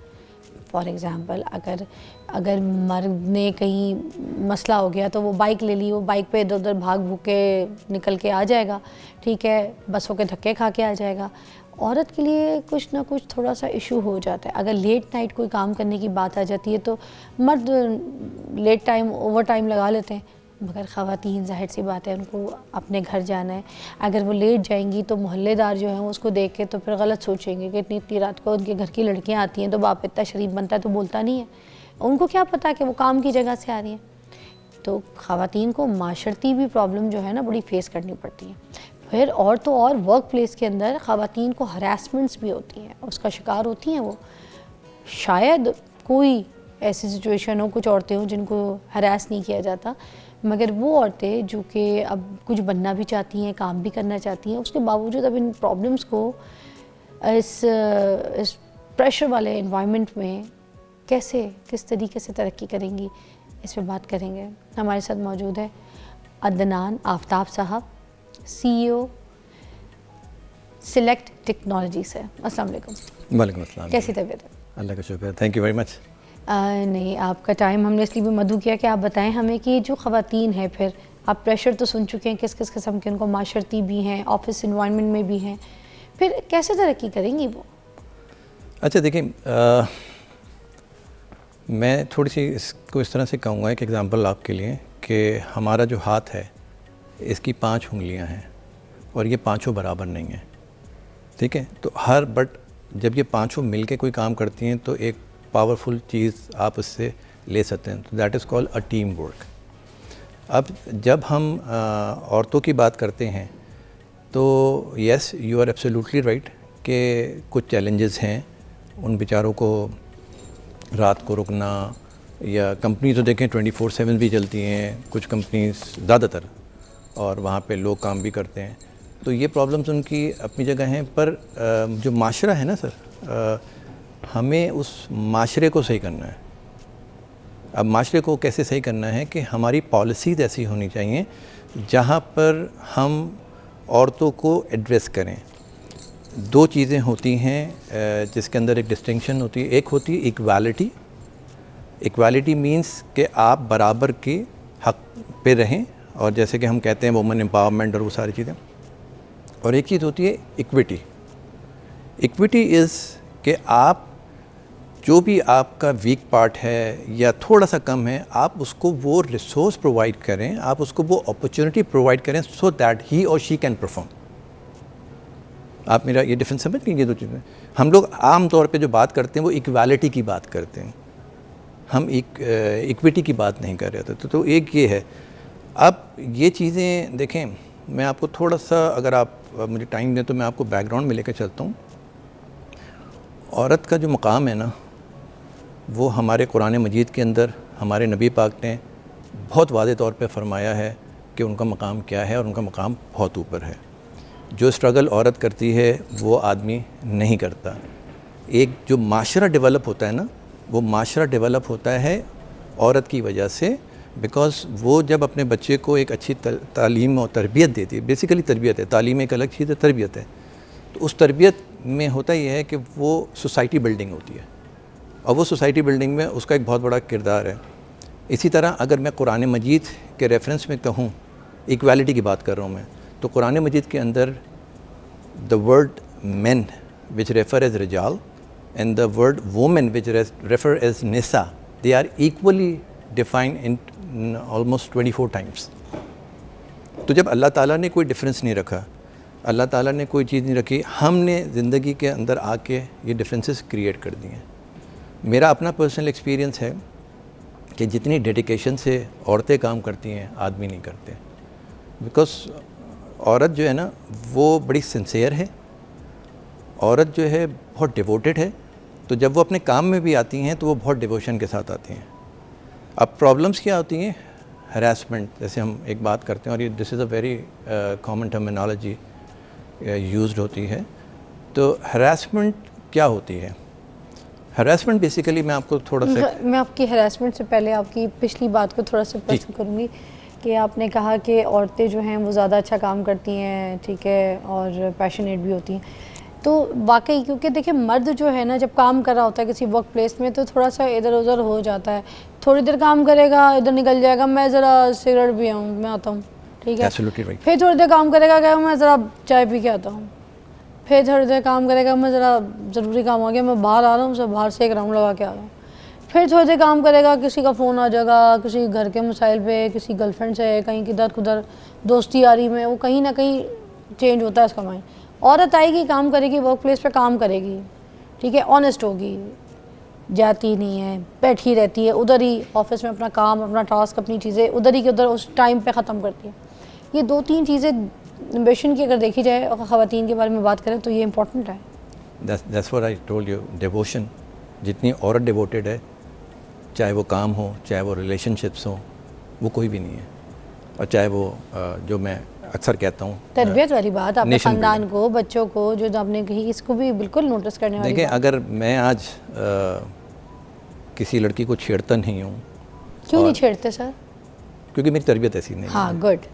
فار ایگزامپل اگر مرد نے کہیں مسئلہ ہو گیا تو وہ بائک لے لی, وہ بائک پہ ادھر ادھر بھاگ بھوگ کے نکل کے آ جائے گا, ٹھیک ہے, بسوں کے دھکے کھا کے آ جائے گا. عورت کے لیے کچھ نہ کچھ تھوڑا سا ایشو ہو جاتا ہے. اگر لیٹ نائٹ کوئی کام کرنے کی بات آ جاتی ہے تو مرد لیٹ ٹائم اوور ٹائم لگا لیتے ہیں, مگر خواتین ظاہر سی بات ہے ان کو اپنے گھر جانا ہے. اگر وہ لیٹ جائیں گی تو محلے دار جو ہیں اس کو دیکھ کے تو پھر غلط سوچیں گے کہ اتنی رات کو ان کے گھر کی لڑکیاں آتی ہیں تو باپ اتنا شریف بنتا ہے تو بولتا نہیں ہے. ان کو کیا پتہ کہ وہ کام کی جگہ سے آ رہی ہیں. تو خواتین کو معاشرتی بھی پرابلم جو ہے نا بڑی فیس کرنی پڑتی ہیں. پھر اور تو اور ورک پلیس کے اندر خواتین کو ہراسمنٹس بھی ہوتی ہیں, اس کا شکار ہوتی ہیں وہ. شاید کوئی ایسی سچویشن ہو, کچھ عورتیں ہوں جن کو ہراس نہیں کیا جاتا, مگر وہ عورتیں جو کہ اب کچھ بننا بھی چاہتی ہیں, کام بھی کرنا چاہتی ہیں, اس کے باوجود اب ان پرابلمس کو اس پریشر والے انوائرمنٹ میں کیسے کس طریقے سے ترقی کریں گی, اس پہ بات کریں گے. ہمارے ساتھ موجود ہے عدنان آفتاب صاحب, سی ای او سلیکٹ ٹیکنالوجی سے. السلام علیکم. وعلیکم السلام. کیسی طبیعت ہے؟ اللہ کا شکر, تھینک یو ویری مچ. نہیں, آپ کا ٹائم ہم نے اس لیے بھی مدعو کیا کہ آپ بتائیں ہمیں کہ جو خواتین ہیں, پھر آپ پریشر تو سن چکے ہیں کس کس قسم کے ان کو معاشرتی بھی ہیں, آفس انوائرمنٹ میں بھی ہیں, پھر کیسے ترقی کریں گی وہ؟ اچھا دیکھیں, میں تھوڑی سی اس کو اس طرح سے کہوں گا, ایک ایگزامپل آپ کے لیے, کہ ہمارا جو ہاتھ ہے اس کی 5 انگلیاں ہیں اور یہ 5 برابر نہیں ہیں, ٹھیک ہے. تو بٹ جب یہ 5 مل کے کوئی کام کرتی ہیں تو ایک پاورفل چیز آپ اس سے لے سکتے ہیں, تو that is call a team work. اب جب ہم عورتوں کی بات کرتے ہیں تو yes you are absolutely right کہ کچھ چیلنجز ہیں, ان بیچاروں کو رات کو رکنا, یا کمپنی تو دیکھیں 24/7 بھی چلتی ہیں, کچھ کمپنیز زیادہ تر, اور وہاں پہ لوگ کام بھی کرتے ہیں, تو یہ پرابلمز ان کی اپنی جگہ ہیں. پر جو معاشرہ ہے نا سر, ہمیں اس معاشرے کو صحیح کرنا ہے. اب معاشرے کو کیسے صحیح کرنا ہے کہ ہماری پالیسیز ایسی ہونی چاہیے جہاں پر ہم عورتوں کو ایڈریس کریں. 2 چیزیں ہوتی ہیں جس کے اندر ایک ڈسٹنکشن ہوتی ہے. ایک ہوتی ہے ایکویلٹی. ایکویلٹی مینس کہ آپ برابر کے حق پہ رہیں, اور جیسے کہ ہم کہتے ہیں وومن امپاورمنٹ اور وہ ساری چیزیں. اور ایک چیز ہوتی ہے ایکویٹی. ایکویٹی از کہ آپ جو بھی آپ کا ویک پارٹ ہے یا تھوڑا سا کم ہے, آپ اس کو وہ ریسورس پرووائڈ کریں, آپ اس کو وہ اپرچونٹی پرووائڈ کریں سو دیٹ ہی اور شی کین پرفارم. آپ میرا یہ ڈفرینس سمجھ لیجیے 2 چیزیں. ہم لوگ عام طور پہ جو بات کرتے ہیں وہ ایکویلٹی کی بات کرتے ہیں, ہم ایکویٹی کی بات نہیں کر رہے ہوتے. تو ایک یہ ہے. اب یہ چیزیں دیکھیں, میں آپ کو تھوڑا سا, اگر آپ مجھے ٹائم دیں تو میں آپ کو بیک گراؤنڈ میں لے کے چلتا ہوں. عورت کا جو مقام ہے نا, وہ ہمارے قرآن مجید کے اندر ہمارے نبی پاک نے بہت واضح طور پہ فرمایا ہے کہ ان کا مقام کیا ہے, اور ان کا مقام بہت اوپر ہے. جو اسٹرگل عورت کرتی ہے وہ آدمی نہیں کرتا. ایک جو معاشرہ ڈیولپ ہوتا ہے نا, وہ معاشرہ ڈیولپ ہوتا ہے عورت کی وجہ سے, بیکاز وہ جب اپنے بچے کو ایک اچھی تعلیم اور تربیت دیتی ہے. بیسیکلی تربیت ہے, تعلیم ایک الگ چیز ہے, تربیت ہے. تو اس تربیت میں ہوتا یہ ہے کہ وہ سوسائٹی بلڈنگ ہوتی ہے, اور وہ سوسائٹی بلڈنگ میں اس کا ایک بہت بڑا کردار ہے. اسی طرح اگر میں قرآن مجید کے ریفرنس میں کہوں, ایکویلٹی کی بات کر رہا ہوں میں, تو قرآن مجید کے اندر the word men which refer as رجال and the word women which refer as nisa, they are equally defined in almost 24 times. تو جب اللہ تعالیٰ نے کوئی ڈفرینس نہیں رکھا, اللہ تعالیٰ نے کوئی چیز نہیں رکھی, ہم نے زندگی کے اندر آ کے یہ ڈفرینسز کریٹ کر دی ہیں. میرا اپنا پرسنل ایکسپیرینس ہے کہ جتنی ڈیڈیکیشن سے عورتیں کام کرتی ہیں آدمی نہیں کرتے. بیکاز عورت جو ہے نا وہ بڑی سنسیئر ہے, عورت جو ہے بہت ڈیووٹیڈ ہے. تو جب وہ اپنے کام میں بھی آتی ہیں تو وہ بہت ڈیووشن کے ساتھ آتی ہیں. اب پرابلمس کیا ہوتی ہیں؟ ہراسمنٹ, جیسے ہم ایک بات کرتے ہیں, اور یہ this is a very common terminology used ہوتی ہے. تو ہراسمنٹ کیا ہوتی ہے؟ ہراسمنٹ بیسیکلی میں آپ کو تھوڑا سا, میں آپ کی ہراسمنٹ سے پہلے آپ کی پچھلی بات کو تھوڑا سا پرسن کروں گی کہ آپ نے کہا کہ عورتیں جو ہیں وہ زیادہ اچھا کام کرتی ہیں, ٹھیک ہے, اور پیشنیٹ بھی ہوتی ہیں. تو واقعی کیونکہ دیکھیں مرد جو ہے نا جب کام کر رہا ہوتا ہے کسی ورک پلیس میں تو تھوڑا سا ادھر ادھر ہو جاتا ہے, تھوڑی دیر کام کرے گا ادھر نکل جائے گا, میں ذرا سگریٹ بھی آؤں, میں آتا ہوں, ٹھیک ہے, پھر تھوڑی دیر کام کرے گا کہ میں ذرا چائے پی کے آتا ہوں, پھر تھوڑی دیر کام کرے گا, میں ذرا ضروری کام ہو گیا میں باہر آ رہا ہوں, باہر سے ایک راؤنڈ لگا کے آ رہا ہوں. پھر تھوڑی دیر کام کرے گا, کسی کا فون آ جائے گا, کسی گھر کے مسائل پہ, کسی گرل فرینڈ سے کہیں کدھر کدھر دوستی یاری میں, وہ کہیں نہ کہیں چینج ہوتا ہے اس کا مائنڈ. عورت آئے گی, کام کرے گی, ورک پلیس پہ کام کرے گی, ٹھیک ہے, آنیسٹ ہوگی, جاتی نہیں ہے, بیٹھی رہتی ہے ادھر ہی آفس میں, اپنا کام, اپنا ٹاسک, اپنی چیزیں ادھر ہی کے ادھر اس ٹائم پہ ختم کرتی ہے. یہ 2-3 چیزیں ایمبیشن کی اگر دیکھی جائے اور خواتین کے بارے میں بات کریں تو یہ امپورٹنٹ ہے. That's what I told you, devotion. جتنی عورت ڈیووٹیڈ ہے, چاہے وہ کام ہو, چاہے وہ ریلیشن شپس ہوں, وہ کوئی بھی نہیں ہے. اور چاہے وہ جو میں اکثر کہتا ہوں, تربیت والی بات, آپ نے nation خاندان کو, بچوں کو, جو آپ نے کہی, اس کو بھی بالکل نوٹس کرنے والی دیکھیں بات. اگر میں آج کسی لڑکی کو چھیڑتا نہیں ہوں, کیوں نہیں چھیڑتے سر؟ کیونکہ میری تربیت ایسی نہیں ہاں, ہے. گڈ.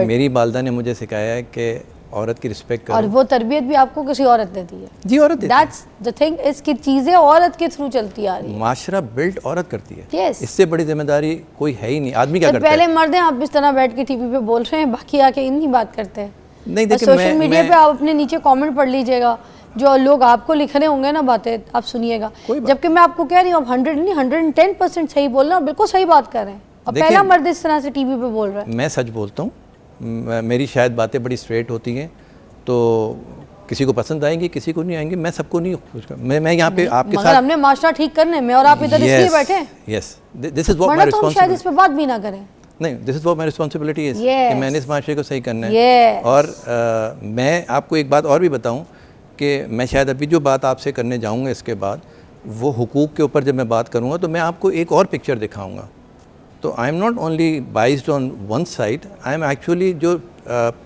میری والدہ نے مجھے سکھایا ہے کہ عورت کی رسپیکٹ اور کرو. وہ تربیت بھی آپ کو کسی عورت نے دی ہے. جی عورت دیتی ہے. دیٹس دا تھنگ, اس کی چیزیں عورت کے تھرو چلتی آ رہی ہیں. معاشرہ بلڈ عورت کرتی ہے. Yes. اس سے بڑی ذمہ داری کوئی ہے ہی نہیں. آدمی کیا کرتا ہے؟ پہلے مرد ہیں, آپ اس طرح بیٹھ کے ٹی وی پہ بول رہے ہیں, باقی آ کے انہی بات کرتے ہیں. نہیں دیکھیں, سوشل میڈیا پہ آپ اپنے نیچے کامنٹ پڑھ لیجئے گا, جو لوگ آپ کو لکھ رہے ہوں گے نا باتیں, آپ سنیے گا. جبکہ میں آپ کو کہہ رہی ہوں, آپ 100 نہیں 110% صحیح بول رہے ہیں, اور بالکل صحیح بات کر رہے ہیں. اور پہلا مرد اس طرح سے ٹی وی پہ بول رہا ہے. میں سچ بولتا ہوں, میری شاید باتیں بڑی اسٹریٹ ہوتی ہیں, تو کسی کو پسند آئیں گی, کسی کو نہیں آئیں گی. میں سب کو نہیں خوش کر, میں یہاں پہ آپ کے مگر ساتھ, ہم نے معاشرہ ٹھیک کرنے میں, اور آپ ادھر اس لیے بیٹھے ہیں. یس, دس از واٹ مائی ورنہ تو ہم شاید اس ریسپانسبلٹی. پہ بات بھی نہ کریں. نہیں, this is what my responsibility is, Yes. کہ میں نے اس معاشرے کو صحیح کرنا ہے. Yes. اور میں آپ کو ایک بات اور بھی بتاؤں کہ میں شاید ابھی جو بات آپ سے کرنے جاؤں گا اس کے بعد, وہ حقوق کے اوپر جب میں بات کروں گا تو میں آپ کو ایک اور پکچر دکھاؤں گا. تو I am not only biased on one side, I am actually جو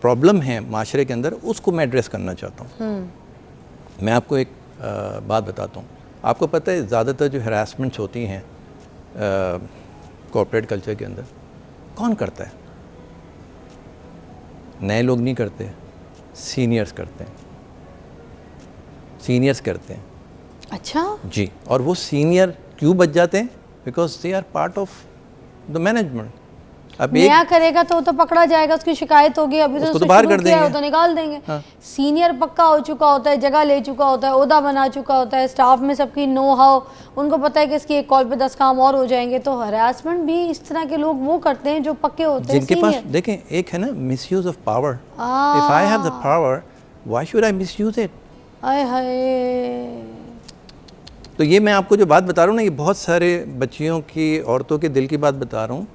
پرابلم ہے معاشرے کے اندر اس کو میں ایڈریس کرنا چاہتا ہوں. میں آپ کو ایک بات بتاتا ہوں. آپ کو پتہ ہے زیادہ تر جو ہراسمنٹس ہوتی ہیں کارپوریٹ کلچر کے اندر, کون کرتا ہے؟ نئے لوگ نہیں کرتے, سینئرز کرتے ہیں. سینئرز کرتے ہیں. اچھا جی, اور وہ سینئر کیوں بچ جاتے ہیں؟ Because they are part of the management. اب ایک نیا کرے گا تو وہ تو پکڑا جائے گا, اس کی شکایت ہوگی, ابھی اس کو تو باہر شروع کر کیا دیں ہے, گے. وہ تو نکال دیں گے. ہاں. سینئر پکا ہو چکا ہوتا ہے, جگہ لے چکا ہوتا ہے, عہدہ بنا چکا ہوتا ہے, اسٹاف میں سب کی نو ہاؤ, ان کو پتہ ہے کہ اس کی ایک کال پہ 10 کام اور ہو جائیں گے. تو ہراسمنٹ بھی اس طرح کے لوگ وہ کرتے ہیں جو پکے ہوتے ہیں, جن کے پاس, دیکھیں ایک ہے نا misuse of power. If I have the power, why should I misuse it? آئے ہائے. تو یہ میں آپ کو جو بات بتا رہا ہوں نا, یہ بہت سارے بچیوں کی, عورتوں کے دل کی بات بتا رہا ہوں.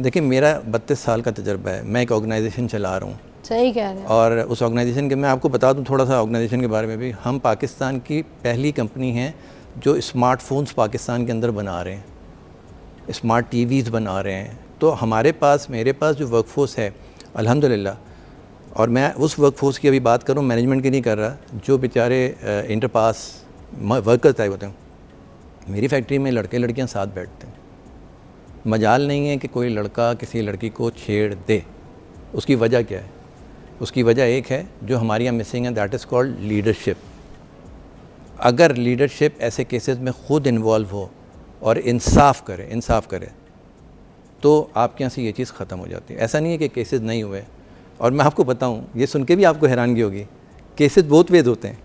دیکھیں میرا 32 سال کا تجربہ ہے, میں ایک آرگنائزیشن چلا رہا ہوں. صحیح کہہ رہے ہیں. اور اس آرگنائزیشن کے, میں آپ کو بتا دوں تھوڑا سا آرگنائزیشن کے بارے میں بھی, ہم پاکستان کی پہلی کمپنی ہیں جو اسمارٹ فونز پاکستان کے اندر بنا رہے ہیں, اسمارٹ ٹی ویز بنا رہے ہیں. تو ہمارے پاس, میرے پاس جو ورک فورس ہے الحمدللہ, اور میں اس ورک فورس کی ابھی بات کروں, مینجمنٹ کی نہیں کر رہا, جو بیچارے انٹر پاس ورکر ٹائپ ہوتے ہیں. میری فیکٹری میں لڑکے لڑکیاں ساتھ بیٹھتے ہیں. مجال نہیں ہے کہ کوئی لڑکا کسی لڑکی کو چھیڑ دے. اس کی وجہ کیا ہے؟ اس کی وجہ ایک ہے جو ہمارے یہاں مسنگ ہے, دیٹ از کالڈ لیڈرشپ. اگر لیڈرشپ ایسے کیسز میں خود انوالو ہو اور انصاف کرے تو آپ کے یہاں سے یہ چیز ختم ہو جاتی ہے. ایسا نہیں ہے کہ کیسز نہیں ہوئے. اور میں آپ کو بتاؤں, یہ سن کے بھی آپ کو حیرانگی ہوگی, کیسز بہت ویز ہوتے ہیں.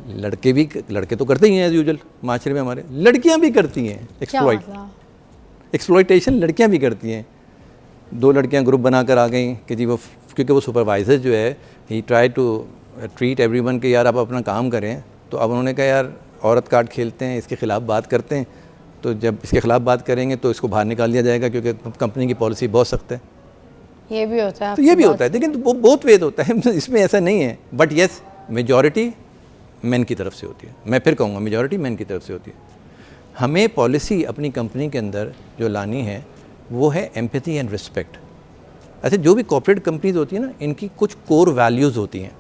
لڑکے تو کرتے ہی ہیں ایز یوزل معاشرے میں ہمارے, لڑکیاں بھی کرتی ہیں ایکسپلائٹیشن, لڑکیاں بھی کرتی ہیں. 2 لڑکیاں گروپ بنا کر آ گئیں کہ جی وہ, کیونکہ وہ سپروائزر جو ہے ہی try to treat everyone کہ یار آپ اپنا کام کریں. تو اب انہوں نے کہا یار عورت کارڈ کھیلتے ہیں, اس کے خلاف بات کرتے ہیں, تو جب اس کے خلاف بات کریں گے تو اس کو باہر نکال دیا جائے گا کیونکہ کمپنی کی پالیسی بہت سخت ہے. یہ بھی ہوتا ہے. تو یہ بھی ہوتا ہے, لیکن وہ بہت وید ہوتا ہے, اس میں ایسا نہیں ہے. بٹ یس, میجورٹی مین کی طرف سے ہوتی ہے. میں پھر کہوں گا میجورٹی مین کی طرف سے ہوتی ہے. ہمیں پالیسی اپنی کمپنی کے اندر جو لانی ہے وہ ہے ایمپیتھی اینڈ رسپیکٹ. ایسے جو بھی کارپوریٹ کمپنیز ہوتی ہیں نا, ان کی کچھ کور ویلیوز ہوتی ہیں,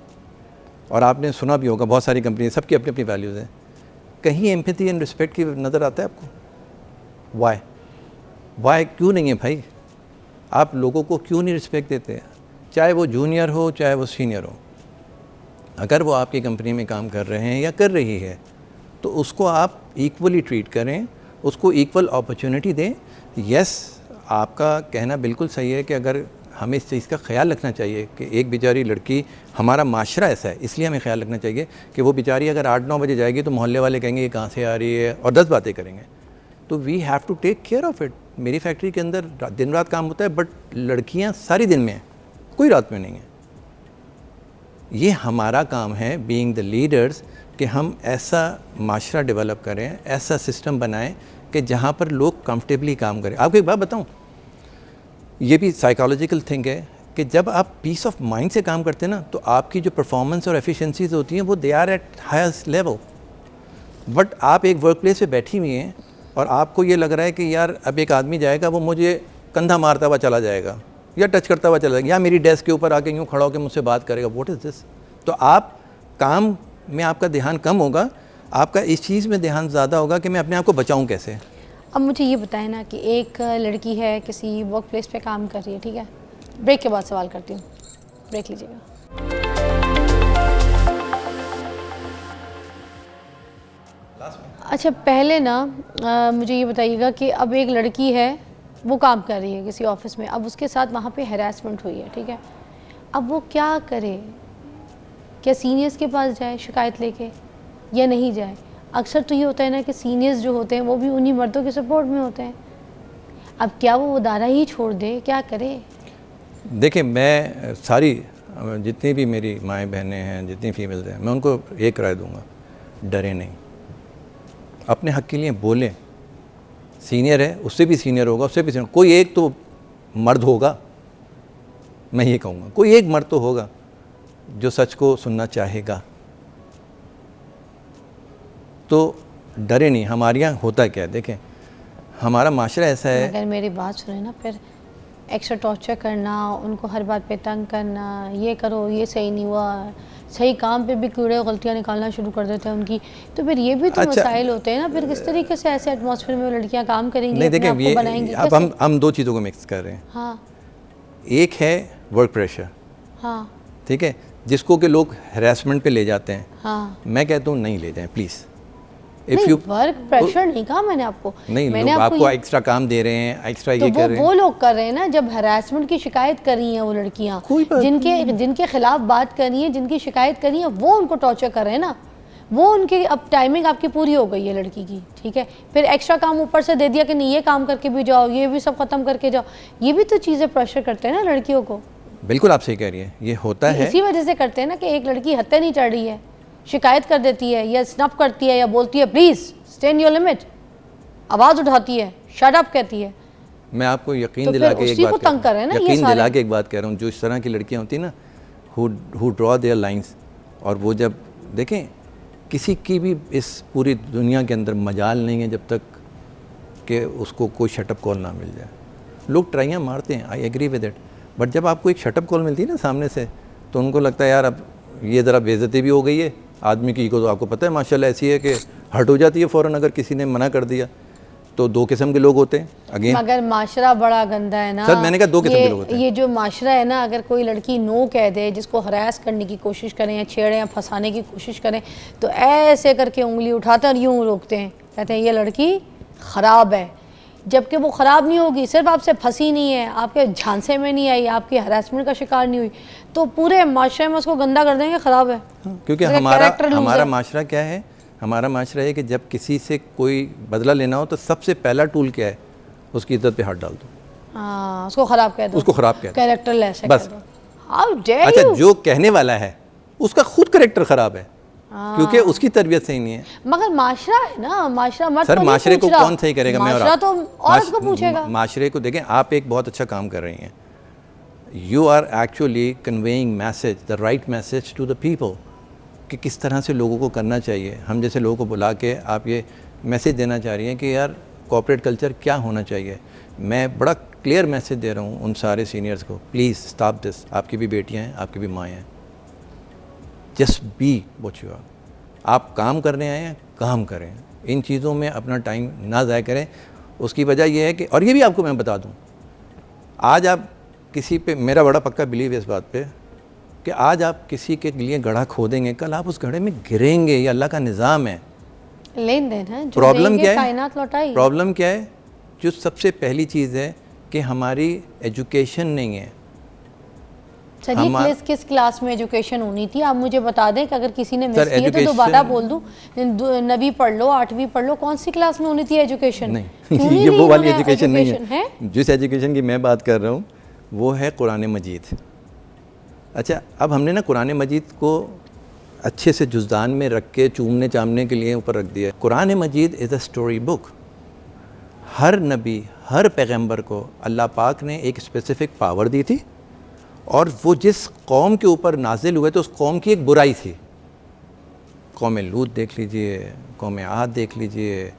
اور آپ نے سنا بھی ہوگا بہت ساری کمپنیز, سب کی اپنی اپنی ویلیوز ہیں. کہیں ایمپیتھی اینڈ رسپیکٹ کی نظر آتا ہے آپ کو؟ وائی کیوں نہیں ہے بھائی؟ آپ لوگوں کو کیوں نہیں رسپیکٹ دیتے, چاہے وہ جونیئر ہو چاہے وہ سینئر ہو؟ اگر وہ آپ کی کمپنی میں کام کر رہے ہیں یا کر رہی ہے تو اس کو آپ ایکولی ٹریٹ کریں, اس کو ایکول اپرچونٹی دیں. یس, آپ کا کہنا بالکل صحیح ہے کہ اگر ہمیں اس چیز کا خیال رکھنا چاہیے کہ ایک بیچاری لڑکی, ہمارا معاشرہ ایسا ہے اس لیے ہمیں خیال رکھنا چاہیے کہ وہ بیچاری اگر 8-9 بجے جائے گی تو محلے والے کہیں گے یہ کہاں سے آ رہی ہے, اور 10 باتیں کریں گے. تو we have to take care of it. میری فیکٹری کے اندر دن رات کام ہوتا ہے, بٹ لڑکیاں ساری دن میں ہیں, کوئی رات میں نہیں ہیں. یہ ہمارا کام ہے بینگ دا لیڈرز کہ ہم ایسا معاشرہ ڈیولپ کریں, ایسا سسٹم بنائیں کہ جہاں پر لوگ کمفرٹیبلی کام کریں. آپ کو ایک بات بتاؤں, یہ بھی سائیکالوجیکل تھنگ ہے کہ جب آپ پیس آف مائنڈ سے کام کرتے ہیں نا, تو آپ کی جو پرفارمنس اور ایفیشنسیز ہوتی ہیں وہ they are at highest level. But آپ ایک ورک پلیس پہ بیٹھی ہوئی ہیں اور آپ کو یہ لگ رہا ہے کہ یار اب ایک آدمی جائے گا, وہ مجھے کندھا مارتا ہوا چلا جائے گا یا ٹچ کرتا ہوا چلا جائے گا یا میری ڈیسک کے اوپر آ کے یوں کھڑا ہو کے مجھ سے بات کرے گا. واٹ از دس؟ تو آپ کام میں آپ کا دھیان کم ہوگا, آپ کا اس چیز میں دھیان زیادہ ہوگا کہ میں اپنے آپ کو بچاؤں کیسے. اب مجھے یہ بتائیں نا کہ ایک لڑکی ہے کسی ورک پلیس پہ کام کر رہی ہے, ٹھیک ہے, بریک کے بعد سوال کرتی ہوں, بریک لیجیے گا. اچھا پہلے نا مجھے یہ بتائیے گا کہ اب ایک لڑکی ہے وہ کام کر رہی ہے کسی آفس میں, اب اس کے ساتھ وہاں پہ ہیراسمنٹ ہوئی ہے, ٹھیک ہے, اب وہ کیا کرے؟ کیا سینئرز کے پاس جائے شکایت لے کے یا نہیں جائے؟ اکثر تو یہ ہوتا ہے نا کہ سینئرز جو ہوتے ہیں وہ بھی انہی مردوں کے سپورٹ میں ہوتے ہیں. اب کیا وہ ادارہ ہی چھوڑ دے, کیا کرے؟ دیکھیں میں ساری جتنی بھی میری مائیں بہنیں ہیں, جتنی فیمیلز ہیں, میں ان کو ایک رائے دوں گا, ڈرے نہیں, اپنے حق کے لیے بولیں. سینئر ہے, اس سے بھی سینئر ہوگا, اس سے بھی سینئر, کوئی ایک تو مرد ہوگا, میں یہ کہوں گا کوئی ایک مرد تو ہوگا جو سچ کو سننا چاہے گا. تو ڈرے نہیں. ہمارے یہاں ہوتا کیا ہے, دیکھیں ہمارا معاشرہ ایسا ہے. اگر میری بات سنیں نا, پھر ایکسٹرا ٹارچر کرنا, ان کو ہر بات پہ تنگ کرنا, یہ کرو یہ صحیح نہیں ہوا, صحیح کام پہ بھی کیڑے غلطیاں نکالنا شروع کر دیتے ہیں ان کی, تو پھر یہ بھی تو مسائل ہوتے ہیں نا. پھر کس طریقے سے ایسے ایٹماسفیئر میں لڑکیاں کام کریں گی, نہیں اپنے آپ کو دیکھیں بنائیں گی یہ اب ہم دو چیزوں کو مکس کر رہے ہیں. ہاں ایک ہے ورک پریشر, ہاں ٹھیک ہے, جس کو کہ لوگ ہراسمنٹ پہ لے جاتے ہیں. ہاں میں کہتا ہوں نہیں لے جائیں پلیز. نہیں, ورک پریشر نہیں کہا میں نے آپ کو, نہیں, میں لوگ نے آپ کو ایکسٹرا کام دے رہے ہیں, ایکسٹرا یہ کر رہے ہیں. وہ لوگ کر رہے ہیں نا جب ہراسمنٹ کی شکایت کر رہی ہیں وہ لڑکیاں, جن کے خلاف بات کر رہی ہیں, جن کی شکایت کر رہی ہیں, وہ ان کو ٹارچر کر رہے ہیں نا. وہ ان کی اب ٹائمنگ آپ کی پوری ہو گئی ہے لڑکی کی, ٹھیک ہے, پھر ایکسٹرا کام اوپر سے دے دیا کہ نہیں یہ کام کر کے بھی جاؤ, یہ بھی سب ختم کر کے جاؤ. یہ بھی تو چیزیں پریشر کرتے ہیں نا لڑکیوں کو. بالکل آپ صحیح کہہ رہی ہیں, یہ ہوتا ہے. اسی وجہ سے کرتے ہیں نا کہ ایک لڑکی حد نہیں چڑھ رہی ہے, شکایت کر دیتی ہے یا سنپ کرتی ہے یا بولتی ہے please stay in your limit, آواز اٹھاتی ہے, شٹ اپ کہتی ہے. میں آپ کو یقین دلا کے ایک بات کہہ رہا ہوں, جو اس طرح کی لڑکیاں ہوتی ہیں نا who draw their lines, اور وہ جب دیکھیں کسی کی بھی اس پوری دنیا کے اندر مجال نہیں ہے جب تک کہ اس کو کوئی شٹ اپ کال نہ مل جائے. لوگ ٹرائیاں مارتے ہیں, I agree with it, but جب آپ کو ایک شٹ اپ کال ملتی ہے نا سامنے سے, تو ان کو لگتا ہے یار اب یہ ذرا بے عزتی بھی ہو گئی ہے. آدمی کی ایگو تو آپ کو پتہ ہے ماشاء اللہ ایسی ہے کہ ہٹ ہو جاتی ہے فوراً اگر کسی نے منع کر دیا. تو دو قسم کے لوگ ہوتے ہیں. اگین مگر معاشرہ بڑا گندا ہے نا سر, میں نے کہا دو قسم کے لوگ ہوتے ہیں. یہ جو معاشرہ ہے نا, اگر کوئی لڑکی نو کہہ دے, جس کو ہراس کرنے کی کوشش کریں یا چھیڑیں یا پھنسانے کی کوشش کریں, تو ایسے کر کے انگلی اٹھاتے اور یوں روکتے ہیں, کہتے ہیں یہ لڑکی خراب ہے. جبکہ وہ خراب نہیں ہوگی, صرف آپ سے پھنسی نہیں ہے, آپ کے جھانسے میں نہیں آئی, آپ کی ہراسمنٹ کا شکار نہیں ہوئی, تو پورے معاشرے میں اس کو گندا کر دیں گے, خراب ہے. کیونکہ ہمارا معاشرہ کیا ہے, ہمارا معاشرہ ہے کہ جب کسی سے کوئی بدلہ لینا ہو تو سب سے پہلا ٹول کیا ہے, اس کی عزت پہ ہاتھ ڈال دو, ہاں اس کو خراب کہہ دو, اس کو خراب کہہ دو, کریکٹر لیس ہے بس. ہاؤ ڈیئر اچھا جو کہنے والا ہے اس کا خود کریکٹر خراب ہے, کیونکہ اس کی تربیت صحیح نہیں ہے. مگر معاشرہ ہے نا, معاشرہ مرد سر معاشرے کو کون صحیح کرے گا, میں اور معاشرہ آپ. تو عورت کو پوچھے گا. معاشرے کو دیکھیں, آپ ایک بہت اچھا کام کر رہی ہیں, you are actually conveying message, the right message to the people, کہ کس طرح سے لوگوں کو کرنا چاہیے. ہم جیسے لوگوں کو بلا کے آپ یہ میسج دینا چاہ رہی ہیں کہ یار کارپوریٹ کلچر کیا ہونا چاہیے. میں بڑا کلیئر میسج دے رہا ہوں ان سارے سینئرز کو, پلیز اسٹاپ دس. آپ کی بھی بیٹیاں ہیں, آپ کی بھی مائیں ہیں, just be what you are. آپ کام کرنے آئے ہیں, کام کریں, ان چیزوں میں اپنا ٹائم نہ ضائع کریں. اس کی وجہ یہ ہے کہ, اور یہ بھی آپ کو میں بتا دوں, آج آپ کسی پہ, میرا بڑا پکا بلیو ہے اس بات پہ, کہ آج آپ کسی کے لیے گڑھا کھودیں گے, کل آپ اس گڑھے میں گریں گے. یہ اللہ کا نظام ہے, لین دین ہے. پرابلم کیا ہے, کائنات لوٹائی. پرابلم کیا ہے, جو سب سے پہلی چیز ہے کہ ہماری ایجوکیشن نہیں ہے. سر یہ کس کلاس میں ایجوکیشن ہونی تھی, آپ مجھے بتا دیں کہ اگر کسی نے مس کی ہے تو دوبارہ بول دوں, 9ویں پڑھ لو, 8ویں پڑھ لو, کون سی کلاس میں ہونی تھی ایجوکیشن؟ نہیں, یہ وہ والی ایجوکیشن نہیں ہے. جس ایجوکیشن کی میں بات کر رہا ہوں وہ ہے قرآن مجید. اچھا اب ہم نے نا قرآن مجید کو اچھے سے جزدان میں رکھ کے چومنے چامنے کے لیے اوپر رکھ دیا. قرآن مجید از اے اسٹوری بک. ہر نبی ہر پیغمبر کو اللہ پاک نے ایک اسپیسیفک پاور دی تھی, اور وہ جس قوم کے اوپر نازل ہوئے تو اس قوم کی ایک برائی تھی. قوم لوط دیکھ لیجئے, قوم عاد دیکھ لیجئے,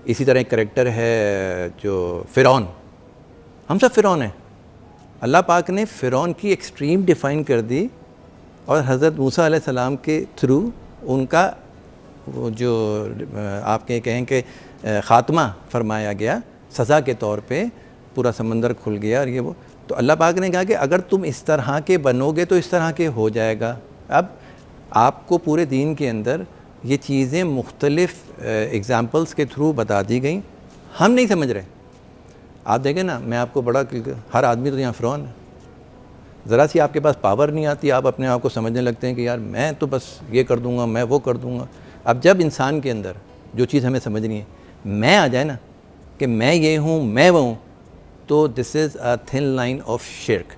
اسی طرح ایک کریکٹر ہے جو فرعون. ہم سب فرعون ہیں. اللہ پاک نے فرعون کی ایکسٹریم ڈیفائن کر دی, اور حضرت موسیٰ علیہ السلام کے تھرو ان کا وہ جو آپ کہیں کہ خاتمہ فرمایا گیا, سزا کے طور پہ پورا سمندر کھل گیا. اور یہ وہ تو اللہ پاک نے کہا کہ اگر تم اس طرح کے بنو گے تو اس طرح کے ہو جائے گا. اب آپ کو پورے دین کے اندر یہ چیزیں مختلف ایگزامپلس کے تھرو بتا دی گئیں, ہم نہیں سمجھ رہے. آپ دیکھیں نا, میں آپ کو بڑا, ہر آدمی تو یہاں فرعون ہے. ذرا سی آپ کے پاس پاور نہیں آتی, آپ اپنے آپ کو سمجھنے لگتے ہیں کہ یار میں تو بس یہ کر دوں گا, میں وہ کر دوں گا. اب جب انسان کے اندر جو چیز ہمیں سمجھنی ہے میں آ جائے نا کہ میں یہ ہوں میں وہ ہوں, تو this is a thin line of شرک.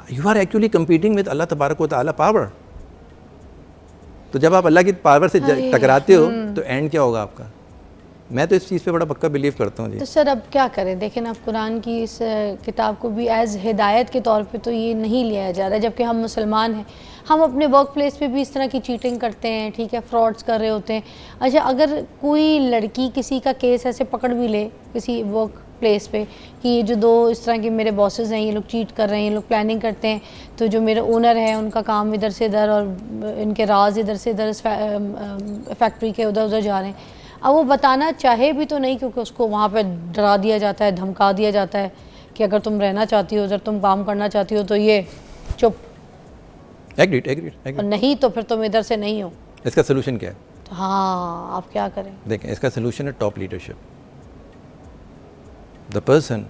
You are actually competing with اللہ تبارک و تعالیٰ پاور. تو جب آپ اللہ کی پاور سے ٹکراتے ہو تو اینڈ کیا ہوگا آپ کا؟ میں تو اس چیز پہ بڑا پکا بلیو کرتا ہوں. جی تو سر اب کیا کریں؟ دیکھیں نا, اب قرآن کی اس کتاب کو بھی ایز ہدایت کے طور پہ تو یہ نہیں لیا جا رہا, جبکہ ہم مسلمان ہیں. ہم اپنے ورک پلیس پہ بھی اس طرح کی چیٹنگ کرتے ہیں, ٹھیک ہے, فراڈز کر رہے ہوتے ہیں. اچھا, اگر کوئی لڑکی کسی کا کیس ایسے پکڑ بھی لے کسی ورک پلیس پہ کہ یہ جو دو اس طرح کے میرے باسز ہیں, یہ لوگ چیٹ کر رہے ہیں, یہ لوگ پلاننگ کرتے ہیں, تو جو میرے اونر ہے ان کا کام ادھر سے ادھر اور ان کے راز ادھر سے ادھر فیکٹری کے ادھر ادھر جا رہے ہیں. اب وہ بتانا چاہے بھی تو نہیں, کیونکہ اس کو وہاں پہ ڈرا دیا جاتا ہے, دھمکا دیا جاتا ہے کہ اگر تم رہنا چاہتی ہو, اگر تم کام کرنا چاہتی ہو تو یہ چپ, اور نہیں تو پھر تم ادھر سے نہیں ہو. اس کا سلوشن کیا ہے؟ ہاں, آپ کیا کریں؟ دیکھیں, اس کا سلوشن ہے top leadership. The person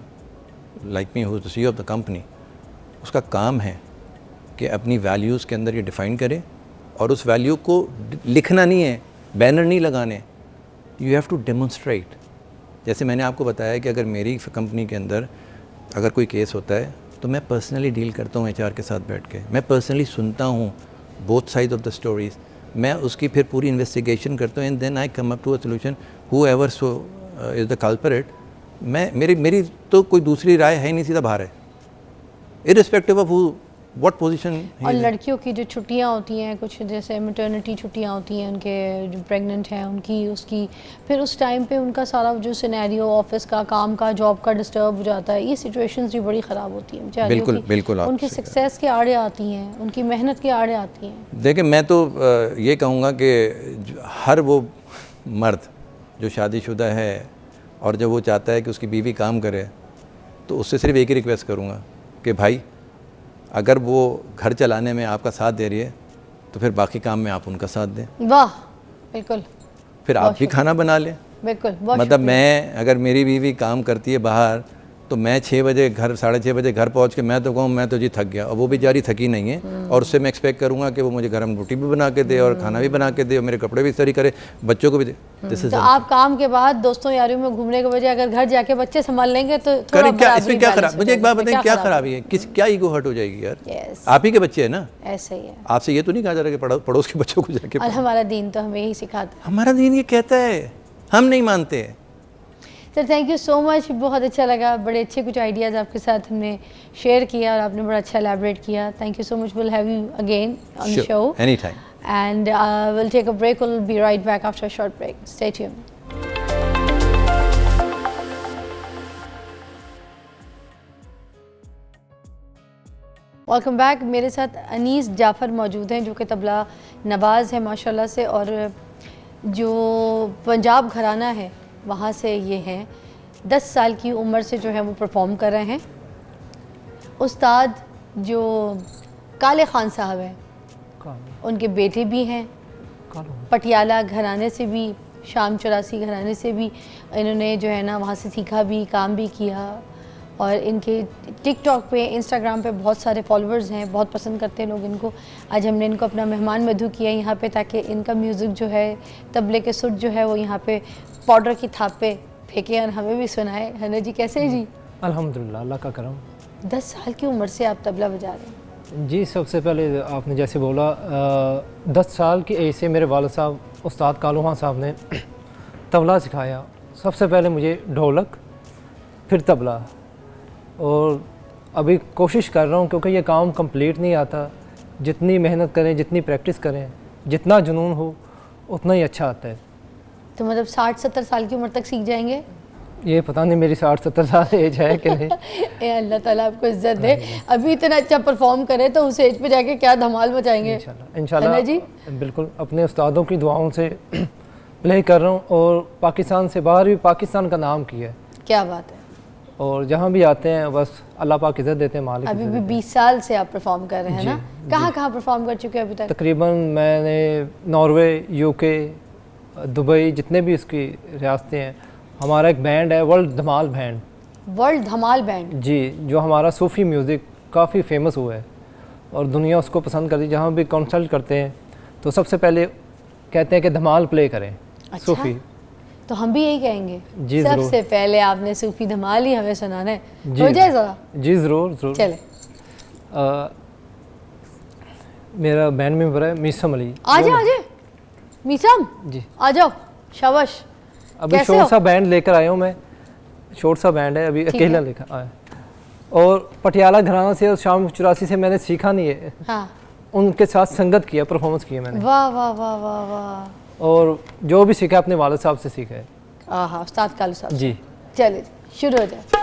like me who the C of the company, اس کا کام ہے کہ اپنی ویلیوز کے اندر یہ ڈیفائن کرے, اور اس ویلیو کو لکھنا نہیں ہے, بینر نہیں لگانے, یو ہیو ٹو ڈیمونسٹریٹ. جیسے میں نے آپ کو بتایا کہ اگر میری کمپنی کے اندر اگر کوئی کیس ہوتا ہے تو میں پرسنلی ڈیل کرتا ہوں HR کے ساتھ بیٹھ کے, میں پرسنلی سنتا ہوں both side of the stories, میں اس کی پھر پوری انویسٹیگیشن کرتا ہوں, and then I come up to a solution whoever so is the culprit. میری تو کوئی دوسری رائے ہے نہیں, سیدھا باہر ہے, ارسپیکٹو آف واٹ پوزیشن. اور لڑکیوں کی جو چھٹیاں ہوتی ہیں, کچھ جیسے میٹرنٹی چھٹیاں ہوتی ہیں ان کے جو پریگننٹ ہیں ان کی, اس کی پھر اس ٹائم پہ ان کا سارا جو سینیریو آفس کا, کام کا, جاب کا ڈسٹرب ہو جاتا ہے. یہ سچویشنز بھی بڑی خراب ہوتی ہیں. بالکل بالکل, ان کی سکسیس کے آڑے آتی ہیں, ان کی محنت کے آڑے آتی ہیں. دیکھیں, میں تو یہ کہوں گا کہ ہر وہ مرد جو شادی شدہ ہے اور جب وہ چاہتا ہے کہ اس کی بیوی کام کرے, تو اس سے صرف ایک ہی ریکویسٹ کروں گا کہ بھائی اگر وہ گھر چلانے میں آپ کا ساتھ دے رہی ہے تو پھر باقی کام میں آپ ان کا ساتھ دیں. واہ, بالکل. پھر آپ بھی کھانا بنا لیں. بالکل. مطلب میں اگر میری بیوی کام کرتی ہے باہر تو میں 6 بجے گھر 6:30 بجے گھر پہنچ کے میں تو کہوں میں تو جی تھک گیا, اور وہ بھی جاری تھکی نہیں ہے, اور اس سے میں ایکسپیکٹ کروں گا کہ وہ مجھے گرم روٹی بھی بنا کے دے اور کھانا بھی بنا کے دے اور میرے کپڑے بھی استری کرے, بچوں کو بھی دے. تو آپ کام کے بعد دوستوں یاریوں میں گھومنے کے بجائے اگر گھر جا کے بچے سنبھال لیں گے تو تھوڑا اس میں کیا خراب؟ مجھے ایک بات بتائیں, کیا خرابی ہے؟ کیا ایگو ہرٹ ہو جائے گی یار؟ آپ ہی کے بچے ہیں نا. ایسے ہی ہے. آپ سے یہ تو نہیں کہا جا رہا کہ پڑوس کے بچوں کو جا کے, اور ہمارا دین تو ہمیں یہی سکھاتا ہے. ہمارا دین یہ کہتا ہے, ہم نہیں مانتے. سر تھینک یو سو مچ, بہت اچھا لگا, بڑے اچھے کچھ آئیڈیاز آپ کے ساتھ ہم نے شیئر کیا اور آپ نے بڑا اچھا ایلیبریٹ کیا. Thank you so much. Will have you again on the show any time, and will take a break. Will be right back after a short break. Stay tuned. Welcome back. میرے ساتھ انیس جعفر موجود ہیں جو کہ طبلہ نواز ہے ماشاءاللہ سے, اور جو پنجاب گھرانہ ہے وہاں سے یہ ہیں. 10 سال کی عمر سے جو ہے وہ پرفارم کر رہے ہیں. استاد جو کالے خان صاحب ہیں, ان کے بیٹے بھی ہیں, پٹیالہ گھرانے سے بھی, شام 84 گھرانے سے بھی انہوں نے جو ہے نا وہاں سے سیکھا بھی, کام بھی کیا, اور ان کے ٹک ٹاک پہ, انسٹاگرام پہ بہت سارے فالوورز ہیں, بہت پسند کرتے ہیں لوگ ان کو. آج ہم نے ان کو اپنا مہمان مدعو کیا یہاں پہ تاکہ ان کا میوزک جو ہے, طبلے کے سٹ جو ہے وہ یہاں پہ پاؤڈر کی تھاپ پہ پھینکے اور ہمیں بھی سنائے. ہے نا جی, کیسے ہیں جی؟ الحمدللہ, اللہ کا کرم. 10 سال کی عمر سے آپ طبلہ بجا رہے ہیں. جی سب سے پہلے آپ نے جیسے بولا 10 سال کی ایج سے میرے والد صاحب استاد کالو خان صاحب نے طبلہ سکھایا. سب سے پہلے مجھے ڈھولک پھر طبلہ, اور ابھی کوشش کر رہا ہوں کیونکہ یہ کام کمپلیٹ نہیں آتا. جتنی محنت کریں, جتنی پریکٹس کریں, جتنا جنون ہو اتنا ہی اچھا آتا ہے. تو مطلب 60-70 سال کی عمر تک سیکھ جائیں گے؟ یہ پتہ نہیں میری 60-70 سال ایج ہے کہ نہیں. اے اللہ تعالیٰ آپ کو عزت دے, ابھی اتنا اچھا پرفارم کرے تو اس ایج پہ جا کے کیا دھمال مچائیں گے انشاءاللہ جی. بالکل اپنے استادوں کی دعاؤں سے پلے کر رہا ہوں, اور پاکستان سے باہر بھی پاکستان کا نام کیا ہے. کیا بات ہے. اور جہاں بھی آتے ہیں بس اللہ پاک عزت دیتے ہیں, مالک. ابھی بھی 20 سال سے آپ پرفارم کر رہے ہیں نا, کہاں کہاں پرفارم کر چکے ہیں ابھی تک؟ تقریباً میں نے ناروے, یو کے, دبئی, جتنے بھی اس کی ریاستیں ہیں. ہمارا ایک بینڈ ہے World Dhamaal Band. World Dhamaal Band? جی, جو ہمارا صوفی میوزک کافی فیمس ہوا ہے اور دنیا اس کو پسند کرتی. جہاں بھی کنسلٹ کرتے ہیں تو سب سے پہلے کہتے ہیں کہ دھمال پلے کریں. صوفی. تو ہم بھی یہی کہیں گے جی سب ضرور. سے پہلے آپ نے صوفی دھمال ہی ہمیں سنانا ہے. جی ہو جائے ذرا. جی ضرور ضرور. چلے. میرا بینڈ ممبر ہے میسم علی. آ جائے میسم جی, آ جاؤ. شاباش. ابھی شورٹ سا بینڈ لے کر آیا ہوں میں. شورٹ سا بینڈ ہے, ابھی اکیلا لے کر آیا. اور پٹیالہ گھرانہ سے اور شام 84 سے میں نے سیکھا نہیں ہے. ہاں, ان کے ساتھ سنگت کیا, پرفارمنس کیا میں نے. واہ واہ واہ واہ واہ. اور جو بھی سیکھا اپنے والد صاحب سے سیکھا ہے. ہاں استاد کالو صاحب. جی چلے شروع ہو جائے.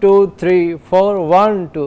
2 3 4 1 2,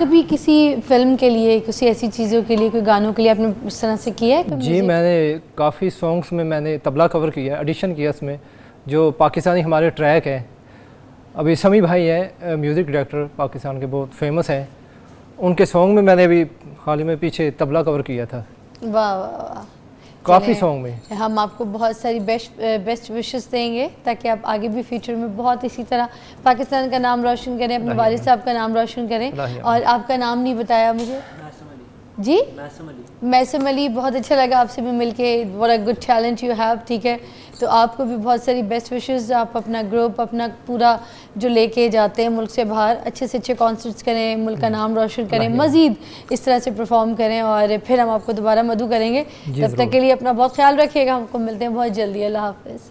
کبھی کسی فلم کے لیے، کسی ایسی چیزوں کے لیے، کوئی گانوں کے لیے آپ نے اس طرح سے کیا ہے کوئی جی music؟ میں نے کافی سانگس میں نے طبلہ کور کیا ہے، ایڈیشن کیا اس میں، جو پاکستانی ہمارے ٹریک ہے. ابھی سمی بھائی ہیں میوزک ڈائریکٹر پاکستان کے، بہت فیمس ہیں، ان کے سانگ میں نے ابھی حال ہی میں پیچھے طبلہ کور کیا تھا، واہ واہ واہ. کافی چلیں، سانگ میں. ہم آپ کو بہت ساری بیسٹ وشز دیں گے تاکہ آپ آگے بھی فیوچر میں بہت اسی طرح پاکستان کا نام روشن کریں، اپنے والد صاحب کا نام روشن کریں. اور آپ کا نام نہیں بتایا مجھے. جی میسم علی، بہت اچھا لگا آپ سے بھی مل کے. what a good talent you have. ٹھیک ہے، تو آپ کو بھی بہت ساری بیسٹ وشز. آپ اپنا گروپ، اپنا پورا جو لے کے جاتے ہیں ملک سے باہر، اچھے سے اچھے کانسرٹس کریں، ملک کا نام روشن کریں، مزید اس طرح سے پرفارم کریں، اور پھر ہم آپ کو دوبارہ مدعو کریں گے. تب تک کے لیے اپنا بہت خیال رکھیے گا. ہم کو ملتے ہیں بہت جلدی. اللہ حافظ.